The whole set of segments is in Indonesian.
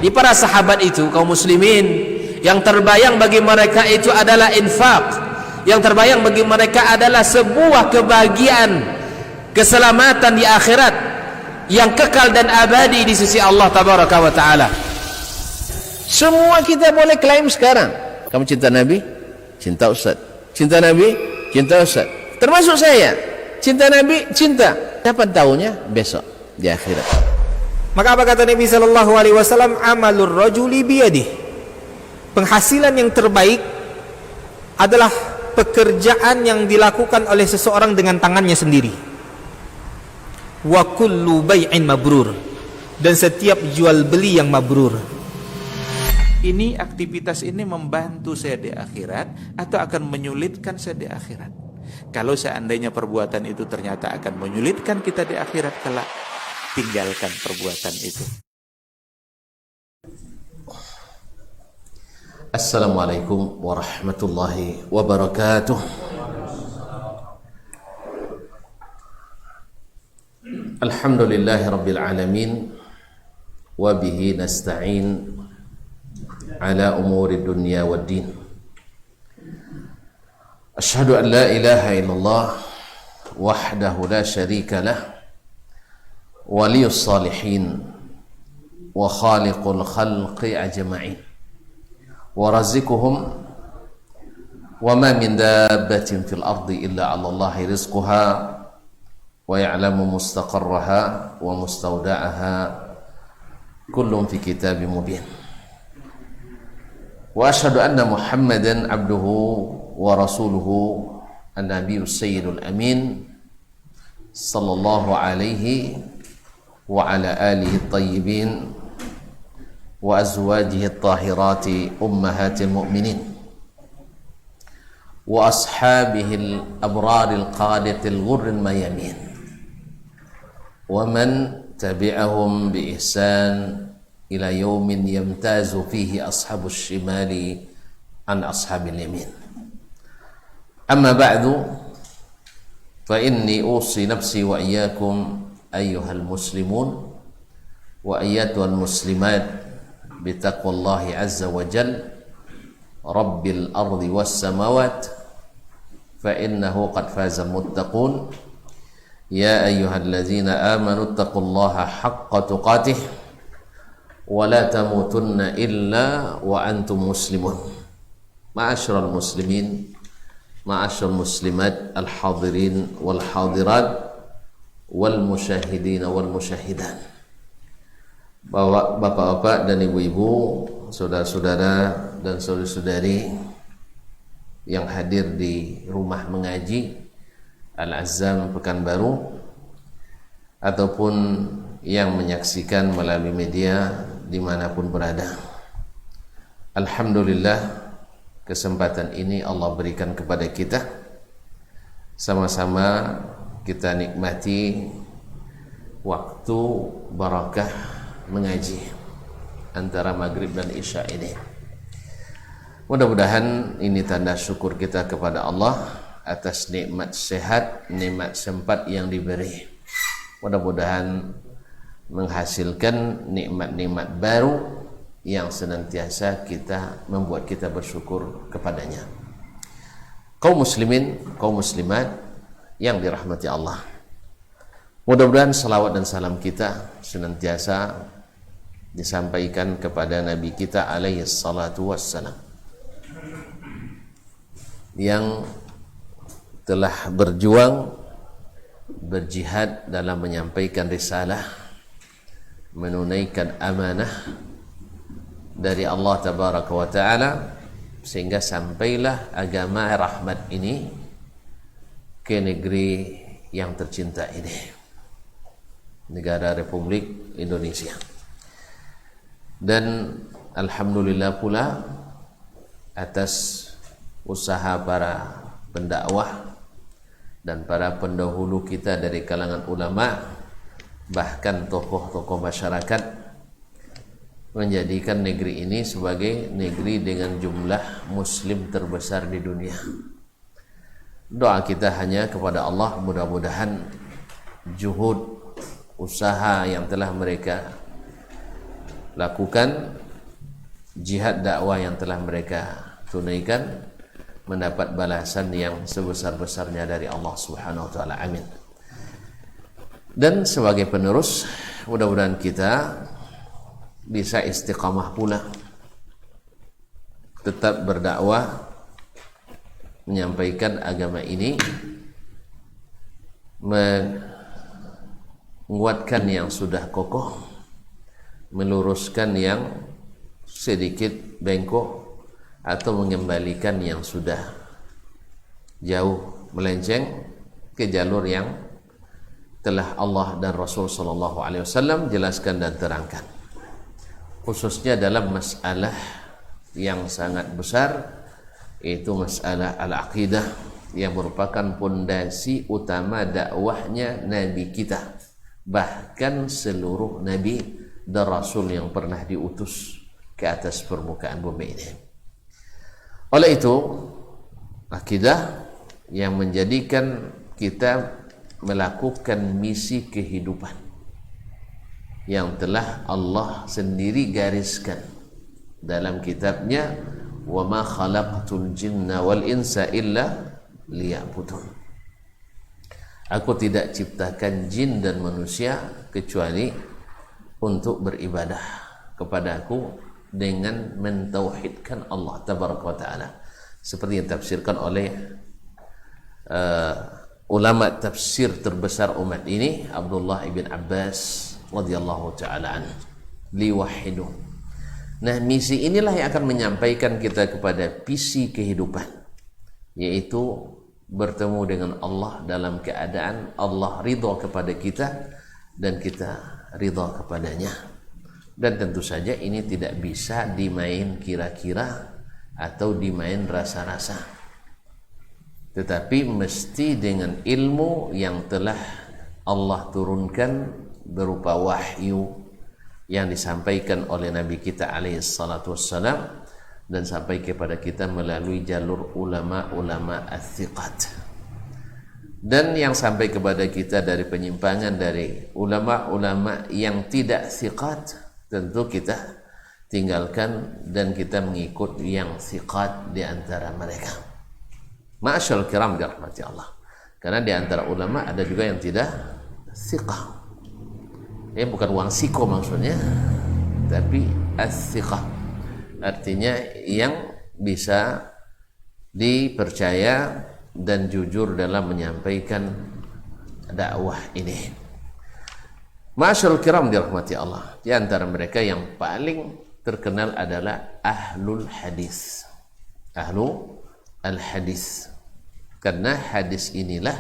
Di para sahabat itu, kaum muslimin, yang terbayang bagi mereka itu adalah infak, yang terbayang bagi mereka adalah sebuah kebahagiaan, keselamatan di akhirat yang kekal dan abadi di sisi Allah tabaraka wa taala. Semua kita boleh klaim sekarang, kamu cinta Nabi, cinta Ustaz. Cinta Nabi, cinta Ustaz. Termasuk saya, cinta Nabi, cinta. Kapan tahunya? Besok di akhirat. Maka apa kata Nabi sallallahu alaihi wasallam? Amalur rajuli biyadih. Penghasilan yang terbaik adalah pekerjaan yang dilakukan oleh seseorang dengan tangannya sendiri. Wa kullu bai'in mabrur, dan setiap jual beli yang mabrur. Ini aktivitas ini membantu saya di akhirat atau akan menyulitkan saya di akhirat? Kalau seandainya perbuatan itu ternyata akan menyulitkan kita di akhirat kelak, tinggalkan perbuatan itu. Assalamualaikum warahmatullahi wabarakatuh. Alhamdulillahi rabbil alamin, wa bihi nasta'in ala umuri dunya wad din. Asyhadu an la ilaha illallah wahdahu la syarika lah, waliyus salihin wa khaliqul khalqi ajma'in, wa razikuhum wa ma min dabbatin fil ardi illa 'ala Allahi rizquha wa ya'lamu mustaqarraha wa mustawda'aha kullun fi kitabim mubin. Wa asyhadu anna Muhammadan 'abduhu wa rasuluhu an-nabiyyus sayyidul amin sallallahu alaihi wa ala alihi at-tayyibin wa azwajihi at-tahirati ummahatil mu'minin wa ashabihi al-abraril qadatil ghurril mayamin wa man tabi'ahum bi ihsan ila yaumin yamtazu fihi ashabus shimali an ashabil yamin. Amma ba'du, fa inni usi nafsi wa iyyakum ayyuhal muslimun wa ayyatuhal muslimat bitaqwallahi azza wa jal rabbil ardi was samawat fa innahu qad faza muttaqun ya ayyuhalladzina amanu taqullaha haqqa tuqatih wa la tamutunna illa wa antum muslimun. Ma'asyiral muslimin, ma'asyiral muslimat, al-hadirin wal hadirat wal musyahidin wal musyahidan. Bapak-bapak dan ibu-ibu, saudara-saudara dan saudari-saudari yang hadir di rumah mengaji Al-Azzam Pekanbaru ataupun yang menyaksikan melalui media dimanapun berada. Alhamdulillah, kesempatan ini Allah berikan kepada kita. Sama-sama kita nikmati waktu barakah mengaji antara maghrib dan isya ini. Mudah-mudahan ini tanda syukur kita kepada Allah atas nikmat sehat, nikmat sempat yang diberi. Mudah-mudahan menghasilkan nikmat-nikmat baru yang senantiasa kita membuat kita bersyukur kepadanya. Kaum muslimin, kaum muslimat yang dirahmati Allah, mudah-mudahan salawat dan salam kita senantiasa disampaikan kepada Nabi kita alaihi salatu wassalam yang telah berjuang, berjihad dalam menyampaikan risalah, menunaikan amanah dari Allah tabaraka wa ta'ala, sehingga sampailah agama rahmat ini ke negeri yang tercinta ini, negara Republik Indonesia. Dan alhamdulillah pula atas usaha para pendakwah dan para pendahulu kita dari kalangan ulama, bahkan tokoh-tokoh masyarakat, menjadikan negeri ini sebagai negeri dengan jumlah muslim terbesar di dunia. Doa kita hanya kepada Allah, mudah-mudahan juhud, usaha yang telah mereka lakukan jihad dakwah yang telah mereka tunaikan mendapat balasan yang sebesar-besarnya dari Allah Subhanahu wa taala. Amin. Dan sebagai penerus, mudah-mudahan kita bisa istiqamah pula, tetap berdakwah, menyampaikan agama ini, menguatkan yang sudah kokoh, meluruskan yang sedikit bengkok, atau mengembalikan yang sudah jauh melenceng ke jalur yang telah Allah dan Rasul sallallahu alaihi wasallam jelaskan dan terangkan, khususnya dalam masalah yang sangat besar, yaitu masalah al-aqidah yang merupakan pondasi utama dakwahnya Nabi kita, bahkan seluruh Nabi dan Rasul yang pernah diutus ke atas permukaan bumi ini. Oleh itu, akidah yang menjadikan kita melakukan misi kehidupan yang telah Allah sendiri gariskan dalam kitabnya, wa ma khalaqtul jinna wal insa illa liya'budun. Aku tidak ciptakan jin dan manusia kecuali untuk beribadah kepadaku dengan mentauhidkan Allah tabaraka wa taala, seperti yang ditafsirkan oleh ulama tafsir terbesar umat ini, Abdullah ibn Abbas radhiyallahu taala anhu, liwahidu. Nah, misi inilah yang akan menyampaikan kita kepada visi kehidupan, yaitu bertemu dengan Allah dalam keadaan Allah ridha kepada kita dan kita ridha kepadanya. Dan tentu saja ini tidak bisa dimain kira-kira atau dimain rasa-rasa, tetapi mesti dengan ilmu yang telah Allah turunkan berupa wahyu yang disampaikan oleh Nabi kita alaihi salatu wassalam dan sampai kepada kita melalui jalur ulama-ulama as-siqat, dan yang sampai kepada kita dari penyimpangan dari ulama-ulama yang tidak siqat, tentu kita tinggalkan dan kita mengikut yang siqat di antara mereka. Ma'asyarul kiram dirahmati Allah, karena di antara ulama ada juga yang tidak siqah. Bukan uang siko maksudnya, tapi as-siqah, artinya yang bisa dipercaya dan jujur dalam menyampaikan dakwah ini. Ma'asyarul kiram dirahmati Allah, di antara mereka yang paling terkenal adalah ahlul hadis, ahlu al-hadis, karena hadis inilah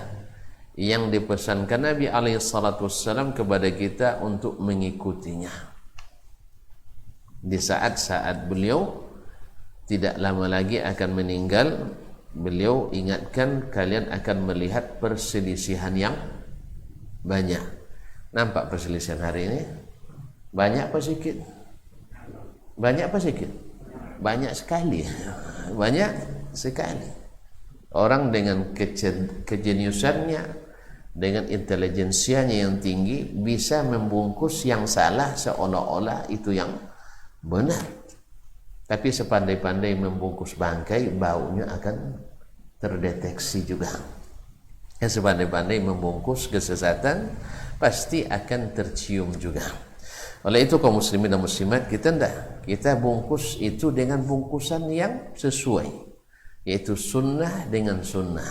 yang dipesankan Nabi alaihi salatu wassalam kepada kita untuk mengikutinya di saat-saat beliau tidak lama lagi akan meninggal. Beliau ingatkan, kalian akan melihat perselisihan yang banyak. Nampak perselisihan hari ini? Banyak apa sedikit? Banyak apa sedikit? Banyak sekali. Banyak sekali. Orang dengan kejeniusannya, dengan intelijensianya yang tinggi, bisa membungkus yang salah seolah-olah itu yang benar. Tapi sepandai-pandai membungkus bangkai, baunya akan terdeteksi juga. Sepandai-pandai membungkus kesesatan, pasti akan tercium juga. Oleh itu kaum muslimin dan muslimat, kita bungkus itu dengan bungkusan yang sesuai, yaitu sunnah dengan sunnah.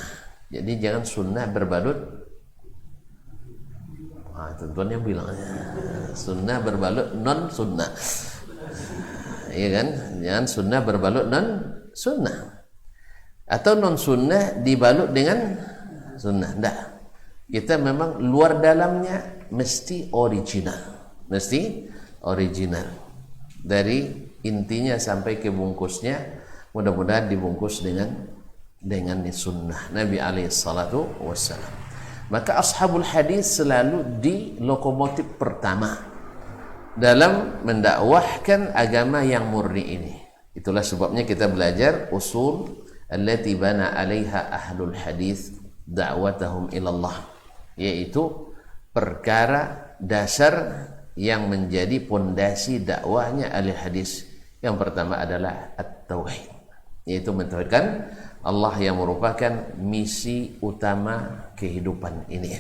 Jadi jangan sunnah berbalut, tentunya bilang sunnah berbalut non sunnah, iya kan? Jangan sunnah berbalut non sunnah, atau non sunnah dibalut dengan sunnah. Tidak. Kita memang luar dalamnya mesti original, dari intinya sampai ke bungkusnya. Mudah-mudahan dibungkus dengan sunnah Nabi alaihi salatu wassalam. Maka ashabul hadis selalu di lokomotif pertama dalam mendakwahkan agama yang murni ini. Itulah sebabnya kita belajar usul allati bana alaiha ahlul hadis da'watahum ilallah, yaitu perkara dasar yang menjadi pondasi dakwahnya ahli hadis. Yang pertama adalah at-tauhid, yaitu mentauhidkan Allah yang merupakan misi utama kehidupan ini.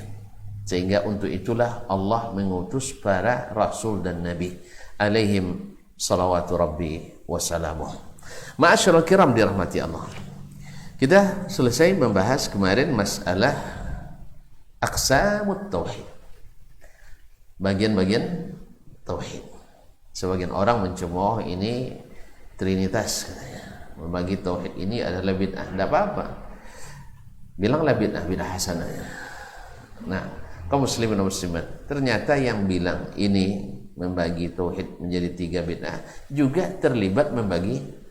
Sehingga untuk itulah Allah mengutus para rasul dan nabi alaihim salawatu rabbi wassalamuh. Ma'asyiral kiram dirahmati Allah. Kita selesai membahas kemarin masalah aqsamut tauhid, bagian-bagian tauhid. Sebagian orang mencemooh ini trinitas katanya. Membagi tauhid ini adalah bid'ah. Tidak apa-apa, bilanglah bid'ah, bid'ah hasanah. Nah, kaum muslimin dan muslimat, ternyata yang bilang ini membagi tauhid menjadi 3 bid'ah juga terlibat membagi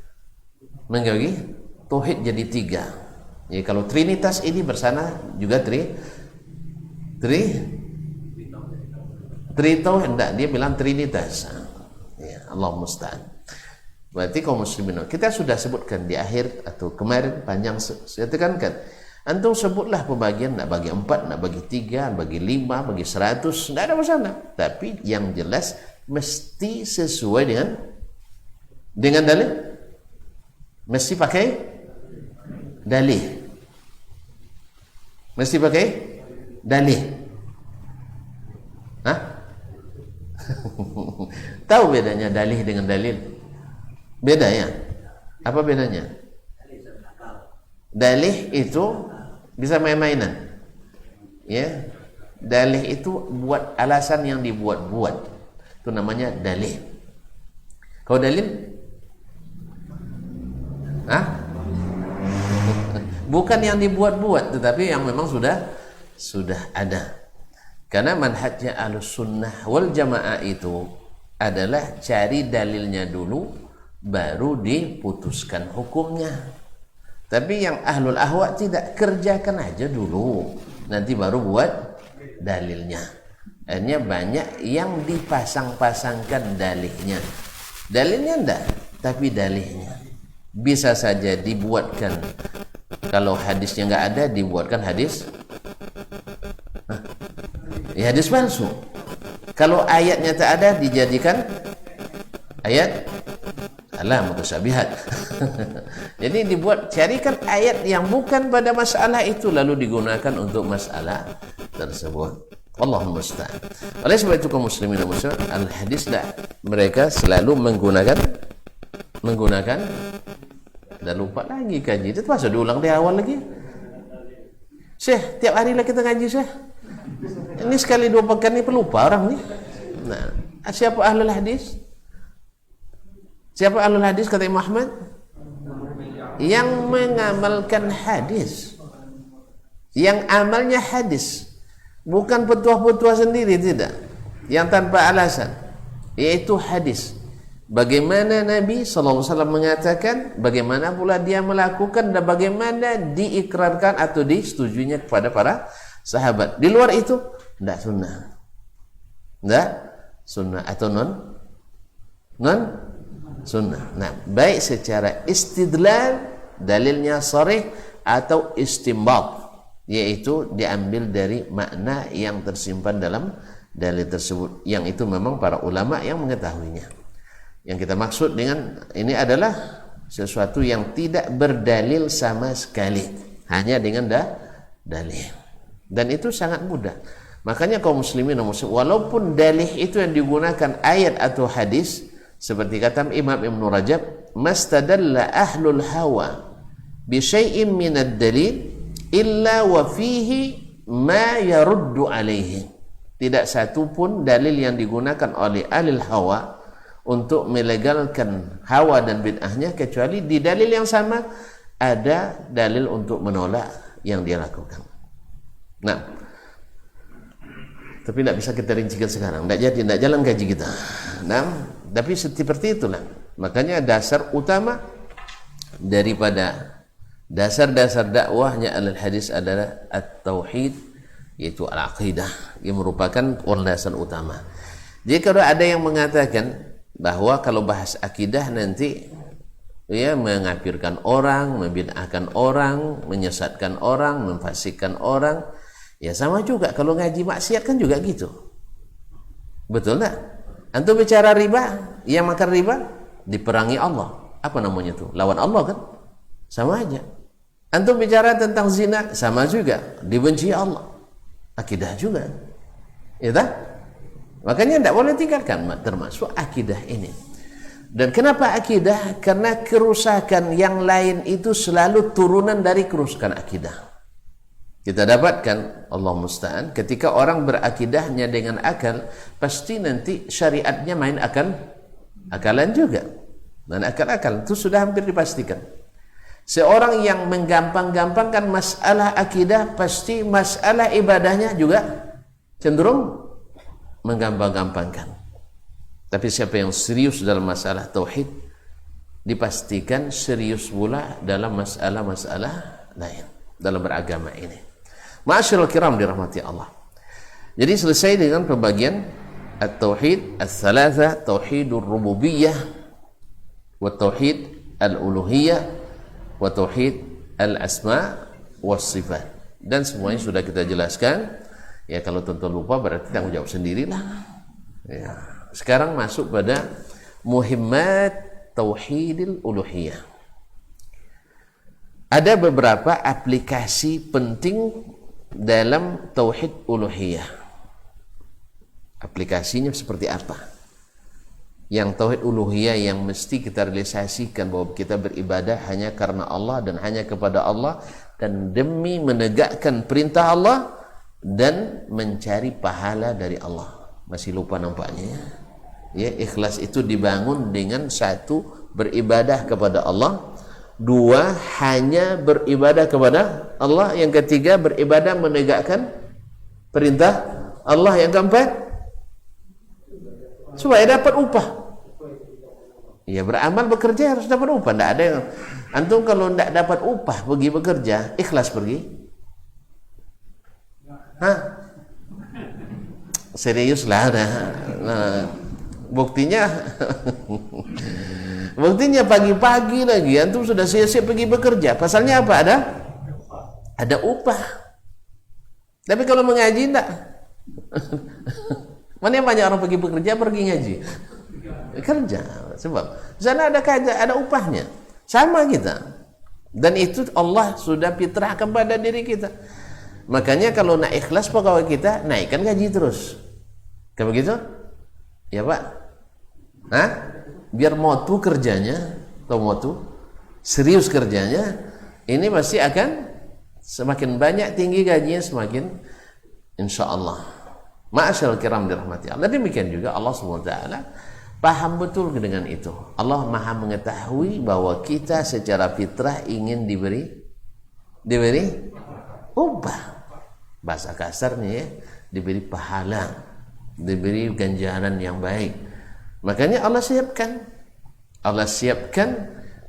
tauhid jadi 3. Jadi kalau trinitas ini bersana juga tri tauhid, enggak, dia bilang trinitas. Ya, Allah musta'an. Berarti kaum muslimin, kita sudah sebutkan di akhir atau kemarin panjang saya tekankan, antum sebutlah pembagian, nak bagi 4, nak bagi 3, bagi 5, bagi 100, tidak ada masalah. Tapi yang jelas mesti sesuai dengan dalil. Mesti pakai dalih. Mesti pakai dalih. Hah? Tahu bedanya dalih dengan dalil? Beda ya? Apa bedanya? Dalih itu bisa main-mainan. Ya. Dalih itu buat alasan yang dibuat-buat. Itu namanya dalih. Kalau dalil? Hah? Bukan yang dibuat-buat, tetapi yang memang sudah ada. Karena manhajnya Ahlus Sunnah wal Jamaah itu adalah cari dalilnya dulu, baru diputuskan hukumnya. Tapi yang Ahlul Ahwa tidak, kerjakan aja dulu, nanti baru buat dalilnya. Akhirnya banyak yang dipasang-pasangkan dalihnya. Dalilnya enggak, tapi dalihnya. Bisa saja dibuatkan, kalau hadisnya enggak ada, dibuatkan hadis. Ya, hadis palsu. Kalau ayatnya tak ada, dijadikan ayat mutasyabihat. Jadi dibuat, carikan ayat yang bukan pada masalah itu lalu digunakan untuk masalah tersebut. Allahumma musta'an. Oleh sebab itu kaum muslimin dan muslimat, al-hadis dah mereka selalu menggunakan dah lupa lagi kaji. Itu masa diulang di awal lagi. Syekh, tiap hari lah kita ngaji, Syekh. Ini sekali 2 pekan ni pelupa orang ni. Nah, siapa ahlul hadis? Siapa ahlul hadis kata Imam Ahmad? Yang mengamalkan hadis. Yang amalnya hadis. Bukan petuah-petuah sendiri, tidak. Yang tanpa alasan. Yaitu hadis. Bagaimana Nabi SAW mengatakan, bagaimana pula dia melakukan, dan bagaimana diikrarkan atau disetujuinya kepada para sahabat. Di luar itu, tidak sunnah. Tidak sunnah atau non sunnah. Nah, baik secara istidlal, dalilnya sharih, atau istinbat, yaitu diambil dari makna yang tersimpan dalam dalil tersebut, yang itu memang para ulama yang mengetahuinya. Yang kita maksud dengan ini adalah sesuatu yang tidak berdalil sama sekali, hanya dengan dalil. Dan itu sangat mudah. Makanya kaum muslimin dan muslim, walaupun dalih itu yang digunakan ayat atau hadis, seperti kata Imam Ibn Rajab, mastadalla ahlul hawa bi syai'in minad dalil illa wa fihi ma yaruddu alaihi. Tidak satu pun dalil yang digunakan oleh ahli hawa untuk melegalkan hawa dan bid'ahnya, kecuali di dalil yang sama ada dalil untuk menolak yang dia lakukan. Nah, tapi tidak bisa kita rincikan sekarang, tidak jalan kaji kita. Nah, tapi seperti itulah. Makanya dasar utama daripada dasar-dasar dakwahnya al-hadis adalah at-tauhid, yaitu al-aqidah, yang merupakan landasan utama. Jadi kalau ada yang mengatakan bahwa kalau bahas akidah nanti ya mengkafirkan orang, membid'ahkan orang, menyesatkan orang, memfasikkan orang, ya sama juga kalau ngaji maksiat kan juga gitu. Betul tak? Antum bicara riba, yang makan riba diperangi Allah. Apa namanya itu? Lawan Allah kan? Sama aja. Antum bicara tentang zina, sama juga, dibenci Allah. Akidah juga. Ya tak? Makanya tidak boleh tinggalkan, termasuk akidah ini. Dan kenapa akidah? Karena kerusakan yang lain itu selalu turunan dari kerusakan akidah. Kita dapatkan, Allah musta'an, ketika orang berakidahnya dengan akal, pasti nanti syariatnya main akalan juga. Dan akal-akal itu sudah hampir dipastikan. Seorang yang menggampang-gampangkan masalah akidah, pasti masalah ibadahnya juga cenderung menggampang-gampangkan. Tapi siapa yang serius dalam masalah tauhid, dipastikan serius pula dalam masalah-masalah lain dalam beragama ini. Ma'asyiral kiram dirahmati Allah. Jadi selesai dengan pembagian at-tauhid ats-tsalatsa, tauhidur rububiyah wa tauhid al-uluhiyah wa tauhid al-asma was sifat. Dan semuanya sudah kita jelaskan. Ya, kalau tentu lupa berarti tanggung jawab sendirilah. Ya. Sekarang masuk pada muhimmat tauhidil uluhiyah. Ada beberapa aplikasi penting dalam tauhid uluhiyah. Aplikasinya seperti apa? Yang tauhid uluhiyah yang mesti kita realisasikan bahwa kita beribadah hanya karena Allah dan hanya kepada Allah, dan demi menegakkan perintah Allah dan mencari pahala dari Allah. Masih lupa nampaknya ya. Ikhlas itu dibangun dengan satu, beribadah kepada Allah. Dua, hanya beribadah kepada Allah. Yang ketiga, beribadah menegakkan perintah Allah. Yang keempat, supaya dapat upah. Ya, beramal bekerja harus dapat upah. Tidak ada yang antum kalau tidak dapat upah pergi bekerja, ikhlas pergi? Hah? Serius lah. Nah, buktinya buktinya pagi-pagi lagi antum sudah siap-siap pergi bekerja. Pasalnya apa? Ada upah. Tapi kalau mengaji enggak. Mana yang banyak orang pergi bekerja, pergi ngaji? Kerja. Sebab di sana ada upahnya. Sama kita. Dan itu Allah sudah fitrahkan pada diri kita. Makanya kalau nak ikhlas pegawai kita, naikkan gaji terus. Kayak begitu? Ya Pak? Hah? Biar motu kerjanya, atau motu serius kerjanya, ini pasti akan semakin banyak tinggi gajinya, semakin insya Allah. Ma'asyarul kiram dirahmati Allah. Demikian juga Allah SWT paham betul dengan itu. Allah maha mengetahui bahwa kita secara fitrah ingin diberi upah. Bahasa kasarnya ya, diberi pahala, diberi ganjaran yang baik. Makanya Allah siapkan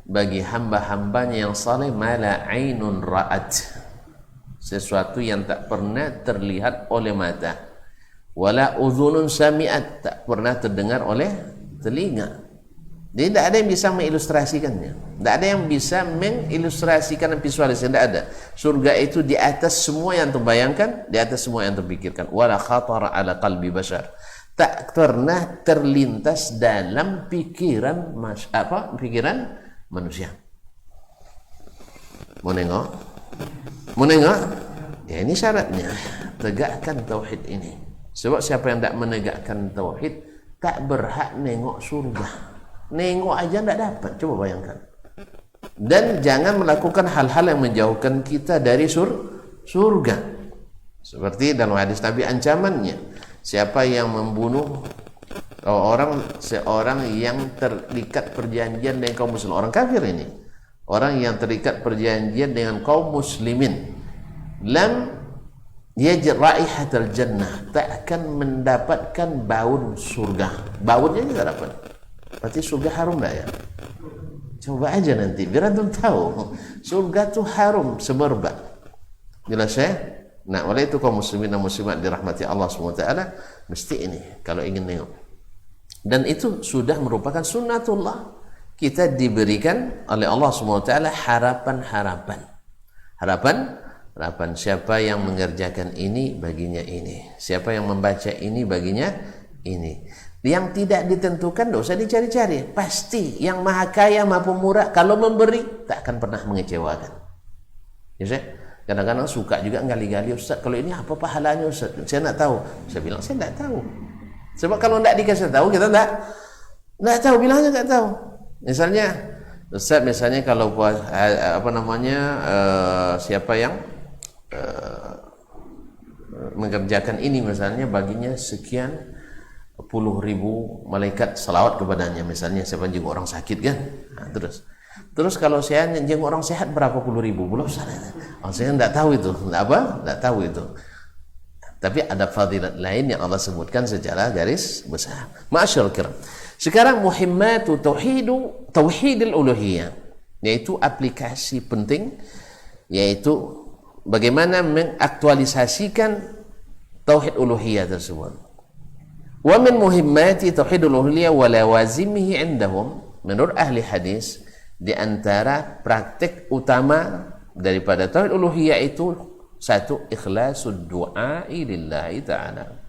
bagi hamba-hambanya yang saleh mala ainun ra'at, sesuatu yang tak pernah terlihat oleh mata, wala udhunun sami'at, tak pernah terdengar oleh telinga. Jadi tidak ada yang bisa mengilustrasikannya, tidak ada yang bisa mengilustrasikan dan visualisasi, tidak ada. Surga itu di atas semua yang terbayangkan, di atas semua yang terpikirkan. Wala khatara ala qalbi bashar, tak pernah terlintas dalam pikiran manusia. Mau nengok? Ya, ini syaratnya, tegakkan tauhid ini. Sebab siapa yang tidak menegakkan tauhid tak berhak nengok surga. Nengok aja tidak dapat, coba bayangkan. Dan jangan melakukan hal-hal yang menjauhkan kita dari surga. Seperti dalam hadis Nabi ancamannya, siapa yang membunuh seorang yang terikat perjanjian dengan kaum muslimin, orang kafir ini, orang yang terikat perjanjian dengan kaum muslimin, lam yajid raihatal jannah, tak akan mendapatkan bau surga. Baunya tidak dapat. Berarti surga harum enggak ya? Coba aja nanti biar antum tahu. Surga tuh harum semerbak. Jelas ya? Nah, oleh itu kaum muslimin dan muslimat dirahmati Allah SWT, mesti ini kalau ingin nengok. Dan itu sudah merupakan sunnatullah. Kita diberikan oleh Allah SWT harapan siapa yang mengerjakan ini baginya ini, siapa yang membaca ini baginya ini. Yang tidak ditentukan tidak usah dicari-cari. Pasti yang maha kaya, maha pemurah, kalau memberi tak akan pernah mengecewakan. Ya, saya kadang-kadang suka juga gali-gali, Ustaz, kalau ini apa pahalanya Ustaz? Saya nak tahu. Saya bilang saya tak tahu. Sebab kalau tidak dikasih tahu, kita tak tahu, bilangnya tak tahu. Misalnya Ustaz, misalnya kalau siapa yang mengerjakan ini misalnya, baginya sekian puluh ribu malaikat salawat kepadanya, misalnya siapa jenguk orang sakit kan. Nah, terus kalau saya jenguk orang sehat berapa puluh ribu, belum sana. Saya tidak tahu itu, tidak tahu itu. Tapi ada fadilat lain yang Allah sebutkan secara garis besar. Ma'asyarul kiram. Sekarang muhimmatu tauhidil uluhiyah, yaitu aplikasi penting, yaitu bagaimana mengaktualisasikan tauhid uluhiyah tersebut. Wa min muhimmati tauhidul uluhiyah wa lawazimihi indahum, menurut ahli hadis, di antara praktik utama daripada tauhid uluhiyah itu satu, ikhlasul du'a lillahi ta'ala,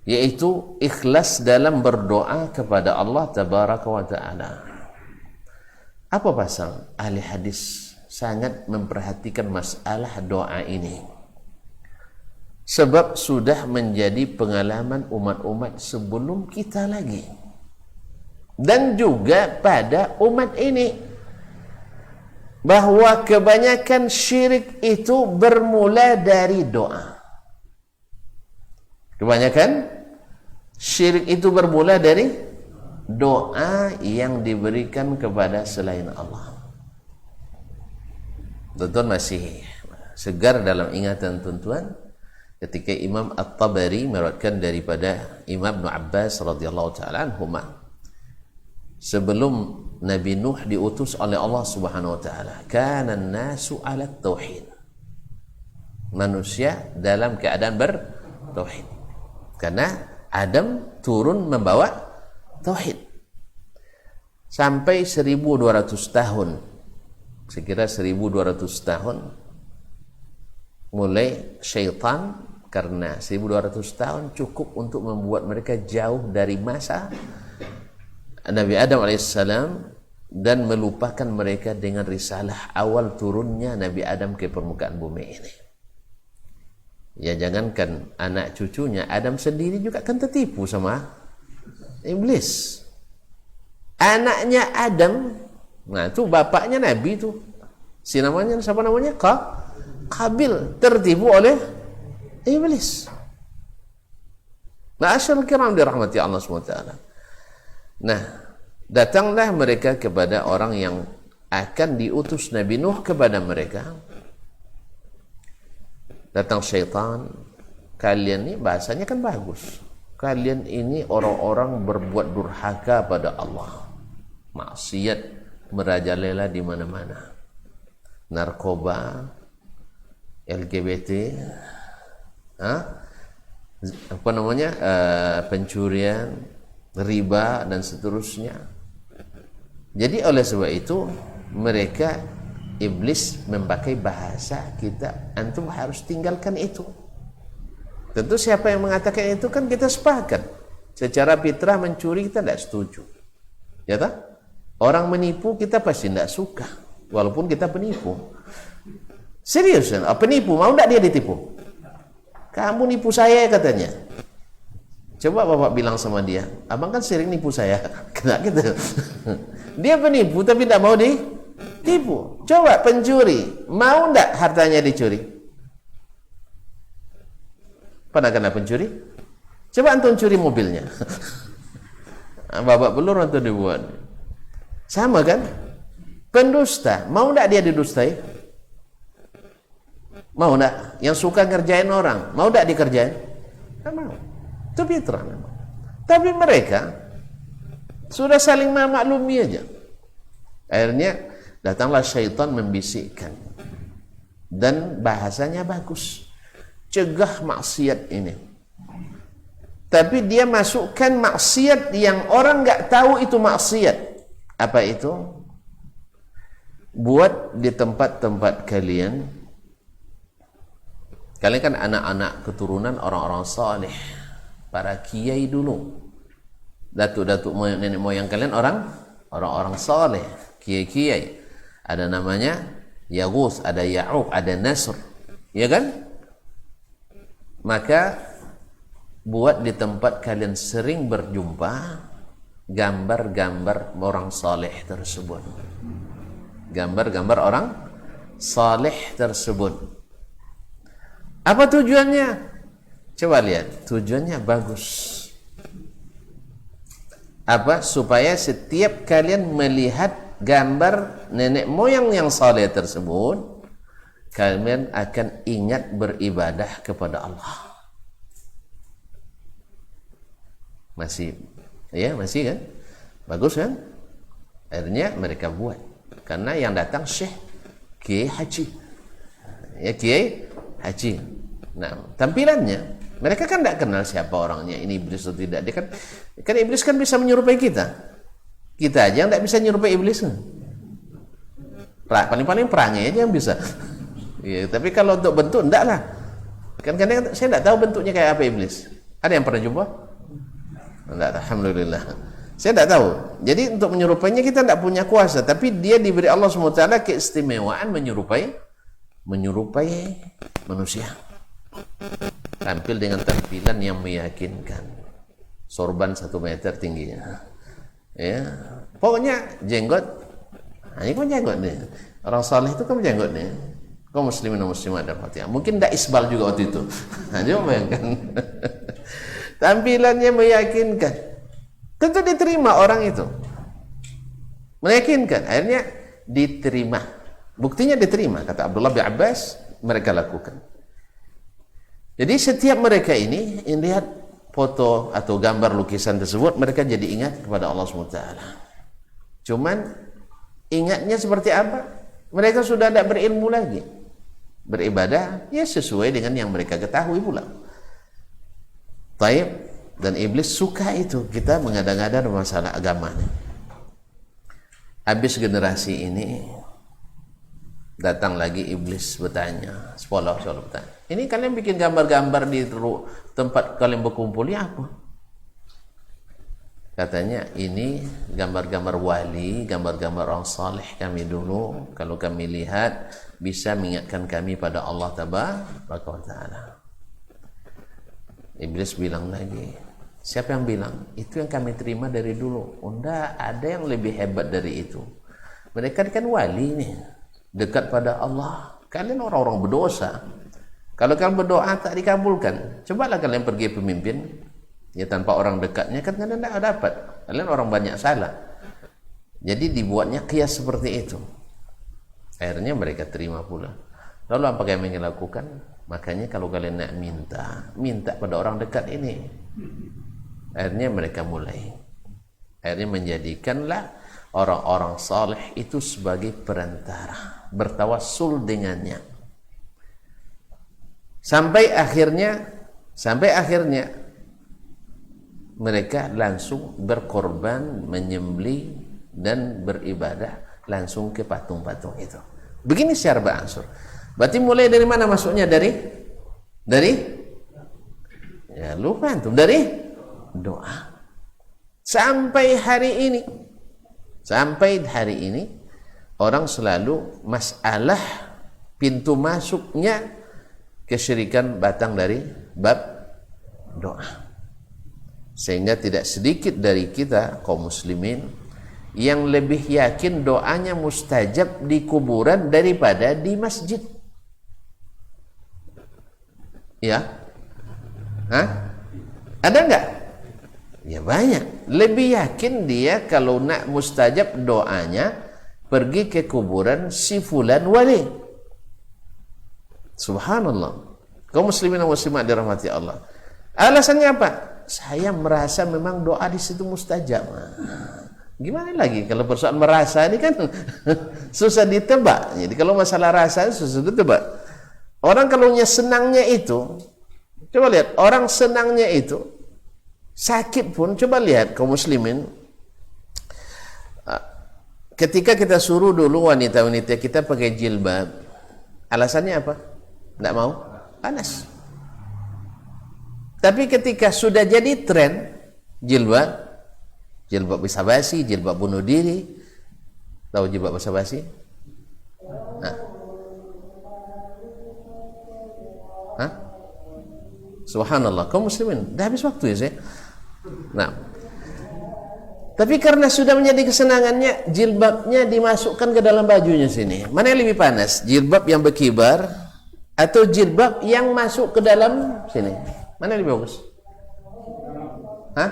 yaitu ikhlas dalam berdoa kepada Allah tabaraka wa ta'ala. Apa pasal ahli hadis sangat memperhatikan masalah doa ini? Sebab sudah menjadi pengalaman umat-umat sebelum kita lagi, dan juga pada umat ini, bahwa kebanyakan syirik itu bermula dari doa. Kebanyakan syirik itu bermula dari doa yang diberikan kepada selain Allah. Tuan-tuan masih segar dalam ingatan tuan-tuan ketika Imam At-Tabari meriwayatkan daripada Imam Ibn Abbas radhiyallahu taala anhuma, sebelum Nabi Nuh diutus oleh Allah Subhanahu wa taala, kana an-nasu 'ala tauhid, manusia dalam keadaan bertauhid, karena Adam turun membawa tauhid. Sampai 1200 tahun, sekira 1200 tahun, mulai syaitan, karena 1200 tahun cukup untuk membuat mereka jauh dari masa Nabi Adam alaihissalam dan melupakan mereka dengan risalah awal turunnya Nabi Adam ke permukaan bumi ini. Ya, jangankan anak cucunya, Adam sendiri juga akan tertipu sama iblis. Anaknya Adam, nah itu bapaknya Nabi itu, siapa namanya? Qabil, tertipu oleh iblis. Ma'asyarul kiram dirahmati Allah SWT. Nah, datanglah mereka kepada orang yang akan diutus Nabi Nuh kepada mereka. Datang syaitan, kalian ini bahasanya kan bagus, kalian ini orang-orang berbuat durhaka pada Allah, maksiat merajalela di mana-mana, narkoba, LGBT, pencurian, riba dan seterusnya. Jadi oleh sebab itu mereka, iblis memakai bahasa kita, antum harus tinggalkan itu. Tentu siapa yang mengatakan itu kan kita sepakat. Secara fitrah mencuri kita tidak setuju, ya tak? Orang menipu kita pasti tidak suka, walaupun kita penipu. Serius, penipu mau tidak dia ditipu? Kamu nipu saya katanya. Coba bapak bilang sama dia, abang kan sering nipu saya. Kena gitu. Dia penipu tapi tidak mau ditipu. Coba pencuri, mau tidak hartanya dicuri? Pernah kena pencuri? Coba antum curi mobilnya. Babak belur antum dibuat. Sama kan? Pendusta, mau tidak dia didustai? Mau tidak? Yang suka ngerjain orang, mau tidak dikerjain? Tidak mau. Itu fitrah memang. Tapi mereka sudah saling memaklumi aja. Akhirnya datanglah syaitan membisikkan, dan bahasanya bagus, cegah maksiat ini. Tapi dia masukkan maksiat yang orang nggak tahu itu maksiat. Apa itu? Buat di tempat-tempat kalian kan anak-anak keturunan orang-orang saleh, para kiai dulu. datuk-datuk moyang, nenek moyang kalian orang-orang saleh, kiai-kiai. Ada namanya Yaghus, ada Ya'uq, ada Nasr, ya kan? Maka buat di tempat kalian sering berjumpa gambar-gambar orang saleh tersebut. Gambar-gambar orang saleh tersebut. Apa tujuannya? Coba lihat, tujuannya bagus. Apa? Supaya setiap kalian melihat gambar nenek moyang yang saleh tersebut, kalian akan ingat beribadah kepada Allah. Masih, ya masih kan? Bagus kan? Akhirnya mereka buat. Karena yang datang Syekh Kiai Haji, ya Kiai Haji. Nah, tampilannya mereka kan tidak kenal siapa orangnya, ini iblis atau tidak. Dia kan iblis kan bisa menyerupai kita. Kita aja tidak bisa menyerupai iblis. Paling-paling perangai aja yang bisa. Ya, tapi kalau untuk bentuk enggak lah. Kan kadang saya tidak tahu bentuknya kayak apa iblis. Ada yang pernah jumpa? Enggak, alhamdulillah. Saya tidak tahu. Jadi untuk menyerupainya kita tidak punya kuasa, tapi dia diberi Allah SWT keistimewaan menyerupai manusia. Tampil dengan tampilan yang meyakinkan. Sorban 1 meter tingginya. Ya, pokoknya jenggot. Nah, ini kan jenggot nih. Orang saleh itu kan jenggot nih. Kaum muslimin dan muslimat dan Fatihah. Mungkin tidak isbal juga waktu itu. Nah, coba bayangkan. Tampilannya meyakinkan. Tentu diterima orang itu. Meyakinkan. Akhirnya diterima. Buktinya diterima. Kata Abdullah bin Abbas, mereka lakukan. Jadi setiap mereka ini lihat foto atau gambar lukisan tersebut, mereka jadi ingat kepada Allah SWT. Cuman ingatnya seperti apa? Mereka sudah tidak berilmu lagi. Beribadah ya sesuai dengan yang mereka ketahui pula. Taib, dan iblis suka itu kita mengada-ngada masalah agama. Habis generasi ini datang lagi iblis bertanya, sekolah bertanya, ini kalian bikin gambar-gambar di tempat kalian berkumpul ini apa? Katanya ini gambar-gambar wali, gambar-gambar orang saleh kami dulu. Kalau kami lihat bisa mengingatkan kami pada Allah Tabaraka wa Ta'ala. Iblis bilang lagi, siapa yang bilang? Itu yang kami terima dari dulu. Oh, enggak, ada yang lebih hebat dari itu. Mereka kan wali nih, dekat pada Allah. Kalian orang-orang berdosa. Kalau kalian berdoa tak dikabulkan, cobalah kalian pergi pemimpin. Ya tanpa orang dekatnya kan kalian tidak dapat. Kalian orang banyak salah. Jadi dibuatnya kias seperti itu. Akhirnya mereka terima pula. Lalu apa yang kalian lakukan? Makanya kalau kalian nak minta pada orang dekat ini. Akhirnya mereka mulai. Akhirnya menjadikanlah orang-orang saleh itu sebagai perantara, bertawassul dengannya. Sampai akhirnya mereka langsung berkorban, menyembelih dan beribadah langsung ke patung-patung itu. Begini secara berangsur. Berarti mulai dari mana masuknya? Dari ya lupa antum, dari doa. Sampai hari ini orang selalu masalah pintu masuknya kesyirikan batang dari bab doa. Sehingga tidak sedikit dari kita kaum muslimin yang lebih yakin doanya mustajab di kuburan daripada di masjid. Ya? Hah? Ada enggak? Ya banyak. Lebih yakin dia kalau nak mustajab doanya pergi ke kuburan si fulan wali. Subhanallah. Kaum muslimin dan muslimat dirahmati Allah. Alasannya apa? Saya merasa memang doa di situ mustajab. Gimana lagi kalau persoalan merasa ini kan susah ditebak. Jadi kalau masalah rasa susah ditebak. Orang kalau senangnya itu, coba lihat, orang senangnya itu sakit pun, coba lihat kaum muslimin. Ketika kita suruh dulu wanita-wanita kita pakai jilbab, alasannya apa? Tidak mau? Panas. Tapi ketika sudah jadi tren jilbab, Jilbab basa-basi, jilbab bunuh diri. Tahu jilbab basa-basi? Nah. Hah? Subhanallah, kaum muslimin, dah habis waktu ya saya. Nah, tapi karena sudah menjadi kesenangannya, jilbabnya dimasukkan ke dalam bajunya sini. Mana yang lebih panas? Jilbab yang berkibar atau jilbab yang masuk ke dalam sini? Mana yang lebih bagus? Hah?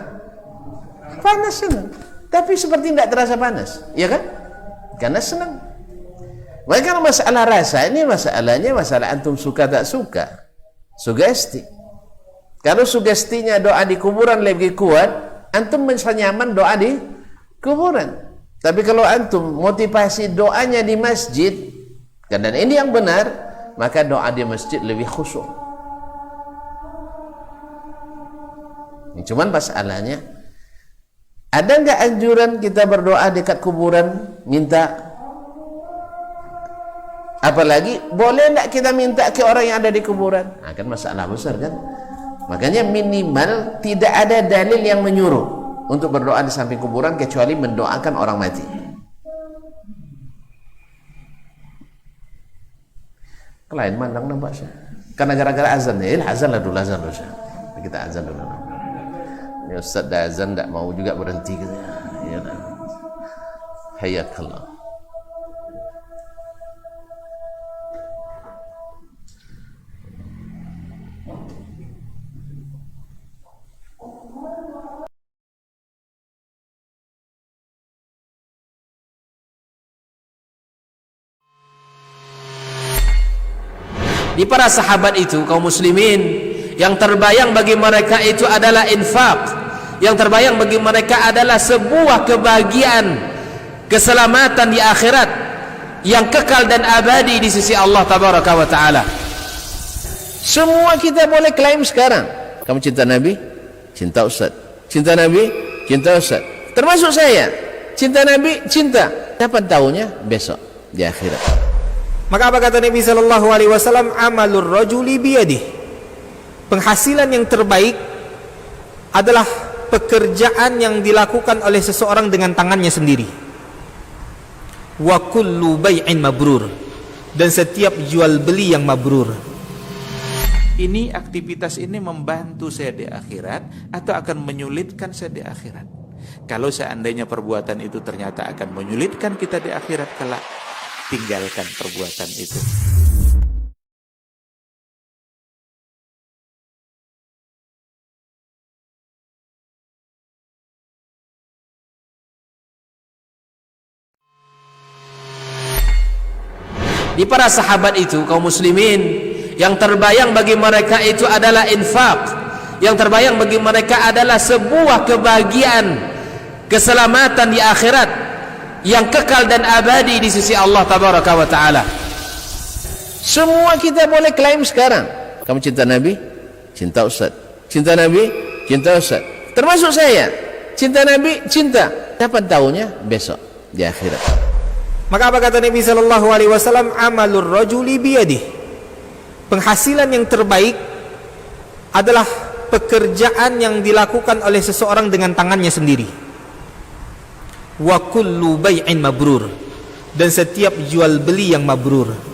Panas senang. Tapi seperti tidak terasa panas, ya kan? Karena senang. Maka masalah rasa ini masalahnya masalah antum suka tak suka. Sugesti. Kalau sugestinya doa di kuburan lebih kuat, antum merasa nyaman doa di kuburan. Tapi kalau antum motivasi doanya di masjid, dan ini yang benar, maka doa di masjid lebih khusyuk. Cuman masalahnya, ada nggak anjuran kita berdoa dekat kuburan, minta? Apalagi boleh nggak kita minta ke orang yang ada di kuburan? Nah, kan masalah besar kan. Makanya minimal tidak ada dalil yang menyuruh untuk berdoa di samping kuburan kecuali mendoakan orang mati. Kelain mandang nampak sih. Karena gara-gara azan ya, azan lah dulu. Kita azan dulu. Ini Ustaz dah azan tak mau juga berhenti gitu. Ya. Hayakallah. Di para sahabat itu, kaum muslimin, yang terbayang bagi mereka itu adalah infak, yang terbayang bagi mereka adalah sebuah kebahagiaan, keselamatan di akhirat yang kekal dan abadi di sisi Allah tabaraka wa taala. Semua kita boleh klaim sekarang. Kamu cinta Nabi? Cinta Ustaz. Cinta Nabi? Cinta Ustaz. Termasuk saya. Cinta Nabi? Cinta. Kapan tahunya? Besok di akhirat. Maka apa kata Nabi sallallahu alaihi wasallam? Amalur rajuli biyadih. Penghasilan yang terbaik adalah pekerjaan yang dilakukan oleh seseorang dengan tangannya sendiri. Wa kullu bai'in mabrur. Dan setiap jual beli yang mabrur. Ini aktivitas ini membantu saya di akhirat atau akan menyulitkan saya di akhirat? Kalau seandainya perbuatan itu ternyata akan menyulitkan kita di akhirat kelak, tinggalkan perbuatan itu. Di para sahabat itu, kaum muslimin, yang terbayang bagi mereka itu adalah infak, yang terbayang bagi mereka adalah sebuah kebahagiaan, keselamatan di akhirat yang kekal dan abadi di sisi Allah tabaraka wa taala. Semua kita boleh klaim sekarang. Kamu cinta Nabi? Cinta Ustaz. Cinta Nabi? Cinta Ustaz. Termasuk saya. Cinta Nabi? Cinta. Kapan tahunya? Besok di akhirat. Maka apa kata Nabi sallallahu alaihi wasallam? Amalur rajuli biyadih. Penghasilan yang terbaik adalah pekerjaan yang dilakukan oleh seseorang dengan tangannya sendiri. Wa kullu bai'in mabrur. Dan setiap jual beli yang mabrur.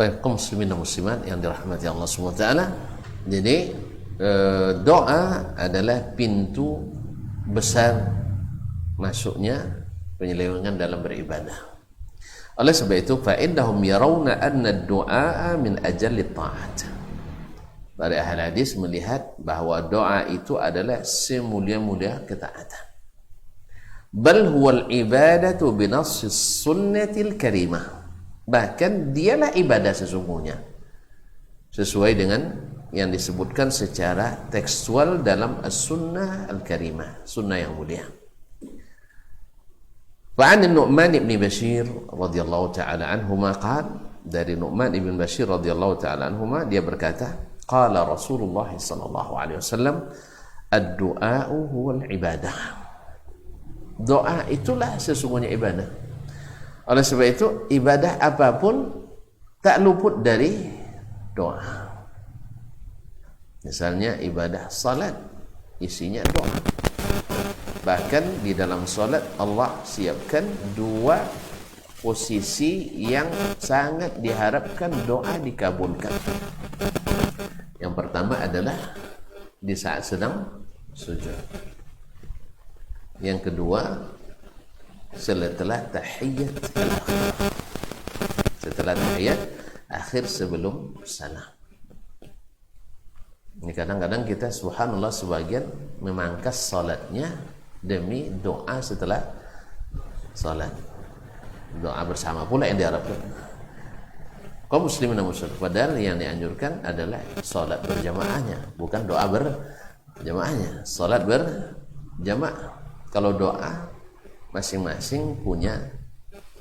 Kaum muslimin dan muslimat yang dirahmati Allah SWT. Jadi doa adalah pintu besar masuknya penyelewengan dalam beribadah. Oleh sebab itu, fa innahum yarawna anna ad-du'a min ajalli ta'at. Para ahli hadis melihat bahwa doa itu adalah semulia-mulia ketaatan. Bal huwal ibadatu binassis sunnatil karimah. Bahkan dialah ibadah sesungguhnya, sesuai dengan yang disebutkan secara tekstual dalam as-sunnah al-karimah, sunnah yang mulia. Fa'an Nu'man ibn Bashir radhiyallahu ta'ala anhuma qala, dari Nu'man ibn Bashir radhiyallahu ta'ala anhuma, dia berkata, qala Rasulullah sallallahu alaihi wasallam, ad-du'a'u huwal ibadah. Doa itulah sesungguhnya ibadah. Oleh sebab itu, ibadah apapun tak luput dari doa. Misalnya ibadah salat, isinya doa. Bahkan di dalam salat Allah siapkan dua posisi yang sangat diharapkan doa dikabulkan. Yang pertama adalah di saat sedang sujud. Yang kedua setelah tahiyat al-akhir. Setelah tahiyat akhir sebelum salam. Ini kadang-kadang kita subhanallah sebagian memangkas salatnya demi doa setelah salat. Doa bersama pula yang diharapkan. Kaum muslimin dan muslimat, padahal yang dianjurkan adalah salat berjamaahnya, bukan doa berjamaahnya. Salat berjamaah. Kalau doa masing-masing punya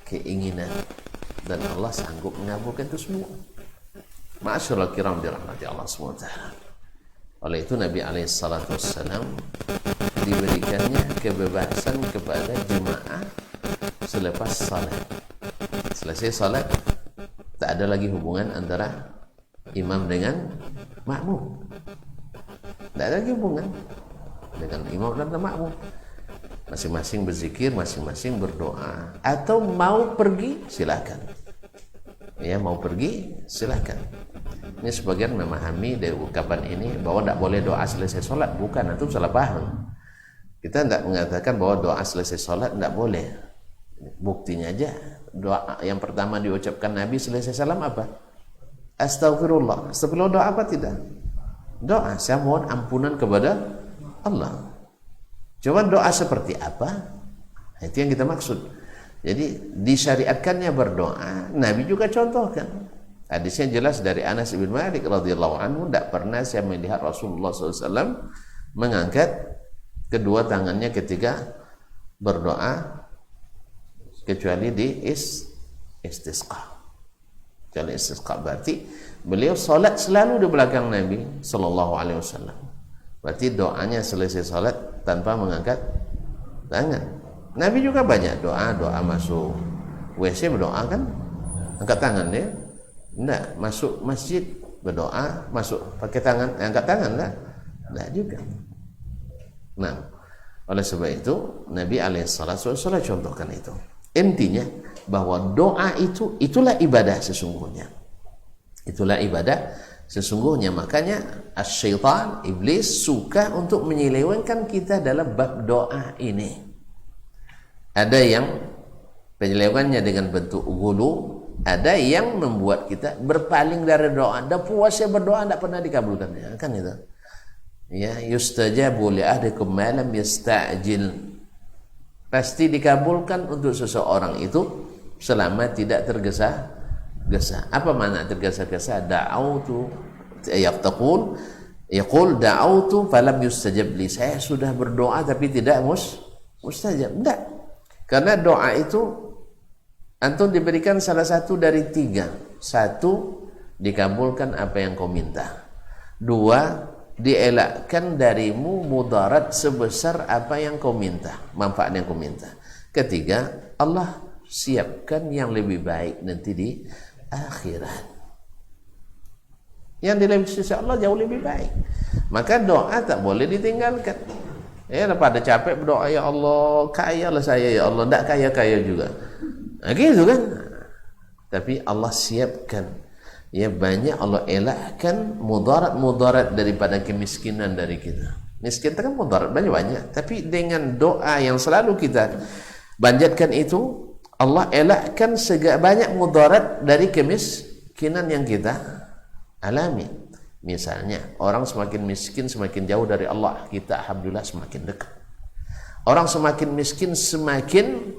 keinginan dan Allah sanggup mengabulkan itu semua. Ma'asyiral kiram dirahmati Allah SWT. Oleh itu Nabi SAW diberikannya kebebasan kepada jemaah selepas salat. Selesai salat tak ada lagi hubungan antara imam dengan makmum. Tak ada lagi hubungan dengan imam dan makmum. Masing-masing berzikir, masing-masing berdoa. Atau mau pergi, silakan. Ya, mau pergi, silakan. Ini sebagian memahami dari ungkapan ini bahwa tidak boleh doa selesai sholat. Bukan, itu salah paham. Kita tidak mengatakan bahwa doa selesai sholat tidak boleh. Buktinya aja, doa yang pertama diucapkan Nabi selesai salam apa? Astagfirullah. Astagfirullah doa apa tidak? Doa, saya mohon ampunan kepada Allah. Coba doa seperti apa? Itu yang kita maksud. Jadi disyariatkannya berdoa, Nabi juga contohkan. Hadisnya jelas dari Anas bin Malik radhiyallahu anhu, tidak pernah saya melihat Rasulullah SAW mengangkat kedua tangannya ketika berdoa kecuali di istisqa. Kecuali istisqa berarti beliau salat selalu di belakang Nabi sallallahu alaihi wasallam. Berarti doanya selesai salat tanpa mengangkat tangan. Nabi juga banyak doa masuk WC berdoa kan, angkat tangan dia. Enggak, masuk masjid berdoa, masuk pakai tangan, angkat tangan enggak juga. Nah, oleh sebab itu Nabi alaihissalam contohkan itu. Intinya bahwa doa itulah ibadah sesungguhnya. Itulah ibadah sesungguhnya. Makanya syaitan, iblis suka untuk menyelewengkan kita dalam bab doa ini. Ada yang penyelewengannya dengan bentuk gulu, ada yang membuat kita berpaling dari doa. Dah puasa berdoa tidak pernah dikabulkan, ya, kan itu. Ya, yustajabu li ahdikum ma lam yasta'jil. Pasti dikabulkan untuk seseorang itu selama tidak tergesa-gesa. Apa makna tergesa-gesa? Da'autu yaqul da'autu falam yustajab li. Saya sudah berdoa tapi tidak mustajab. Tidak. Karena doa itu antum diberikan salah satu dari tiga. Satu, dikabulkan apa yang kau minta. Dua, dielakkan darimu mudarat sebesar apa yang kau minta, manfaat yang kau minta. Ketiga, Allah siapkan yang lebih baik nanti di akhirat. Yang di sisi Allah jauh lebih baik. Maka doa tak boleh ditinggalkan. Ya, pada capek berdoa, ya Allah, kayalah saya ya Allah, tidak kaya-kaya juga. Nah, gitu kan. Tapi Allah siapkan. Ya, banyak Allah elakkan mudarat-mudarat daripada kemiskinan dari kita. Miskin itu kan mudarat banyak-banyak. Tapi dengan doa yang selalu kita banjatkan itu, Allah elakkan banyak mudarat dari kemiskinan yang kita alami. Misalnya, orang semakin miskin semakin jauh dari Allah, kita alhamdulillah semakin dekat. Orang semakin miskin semakin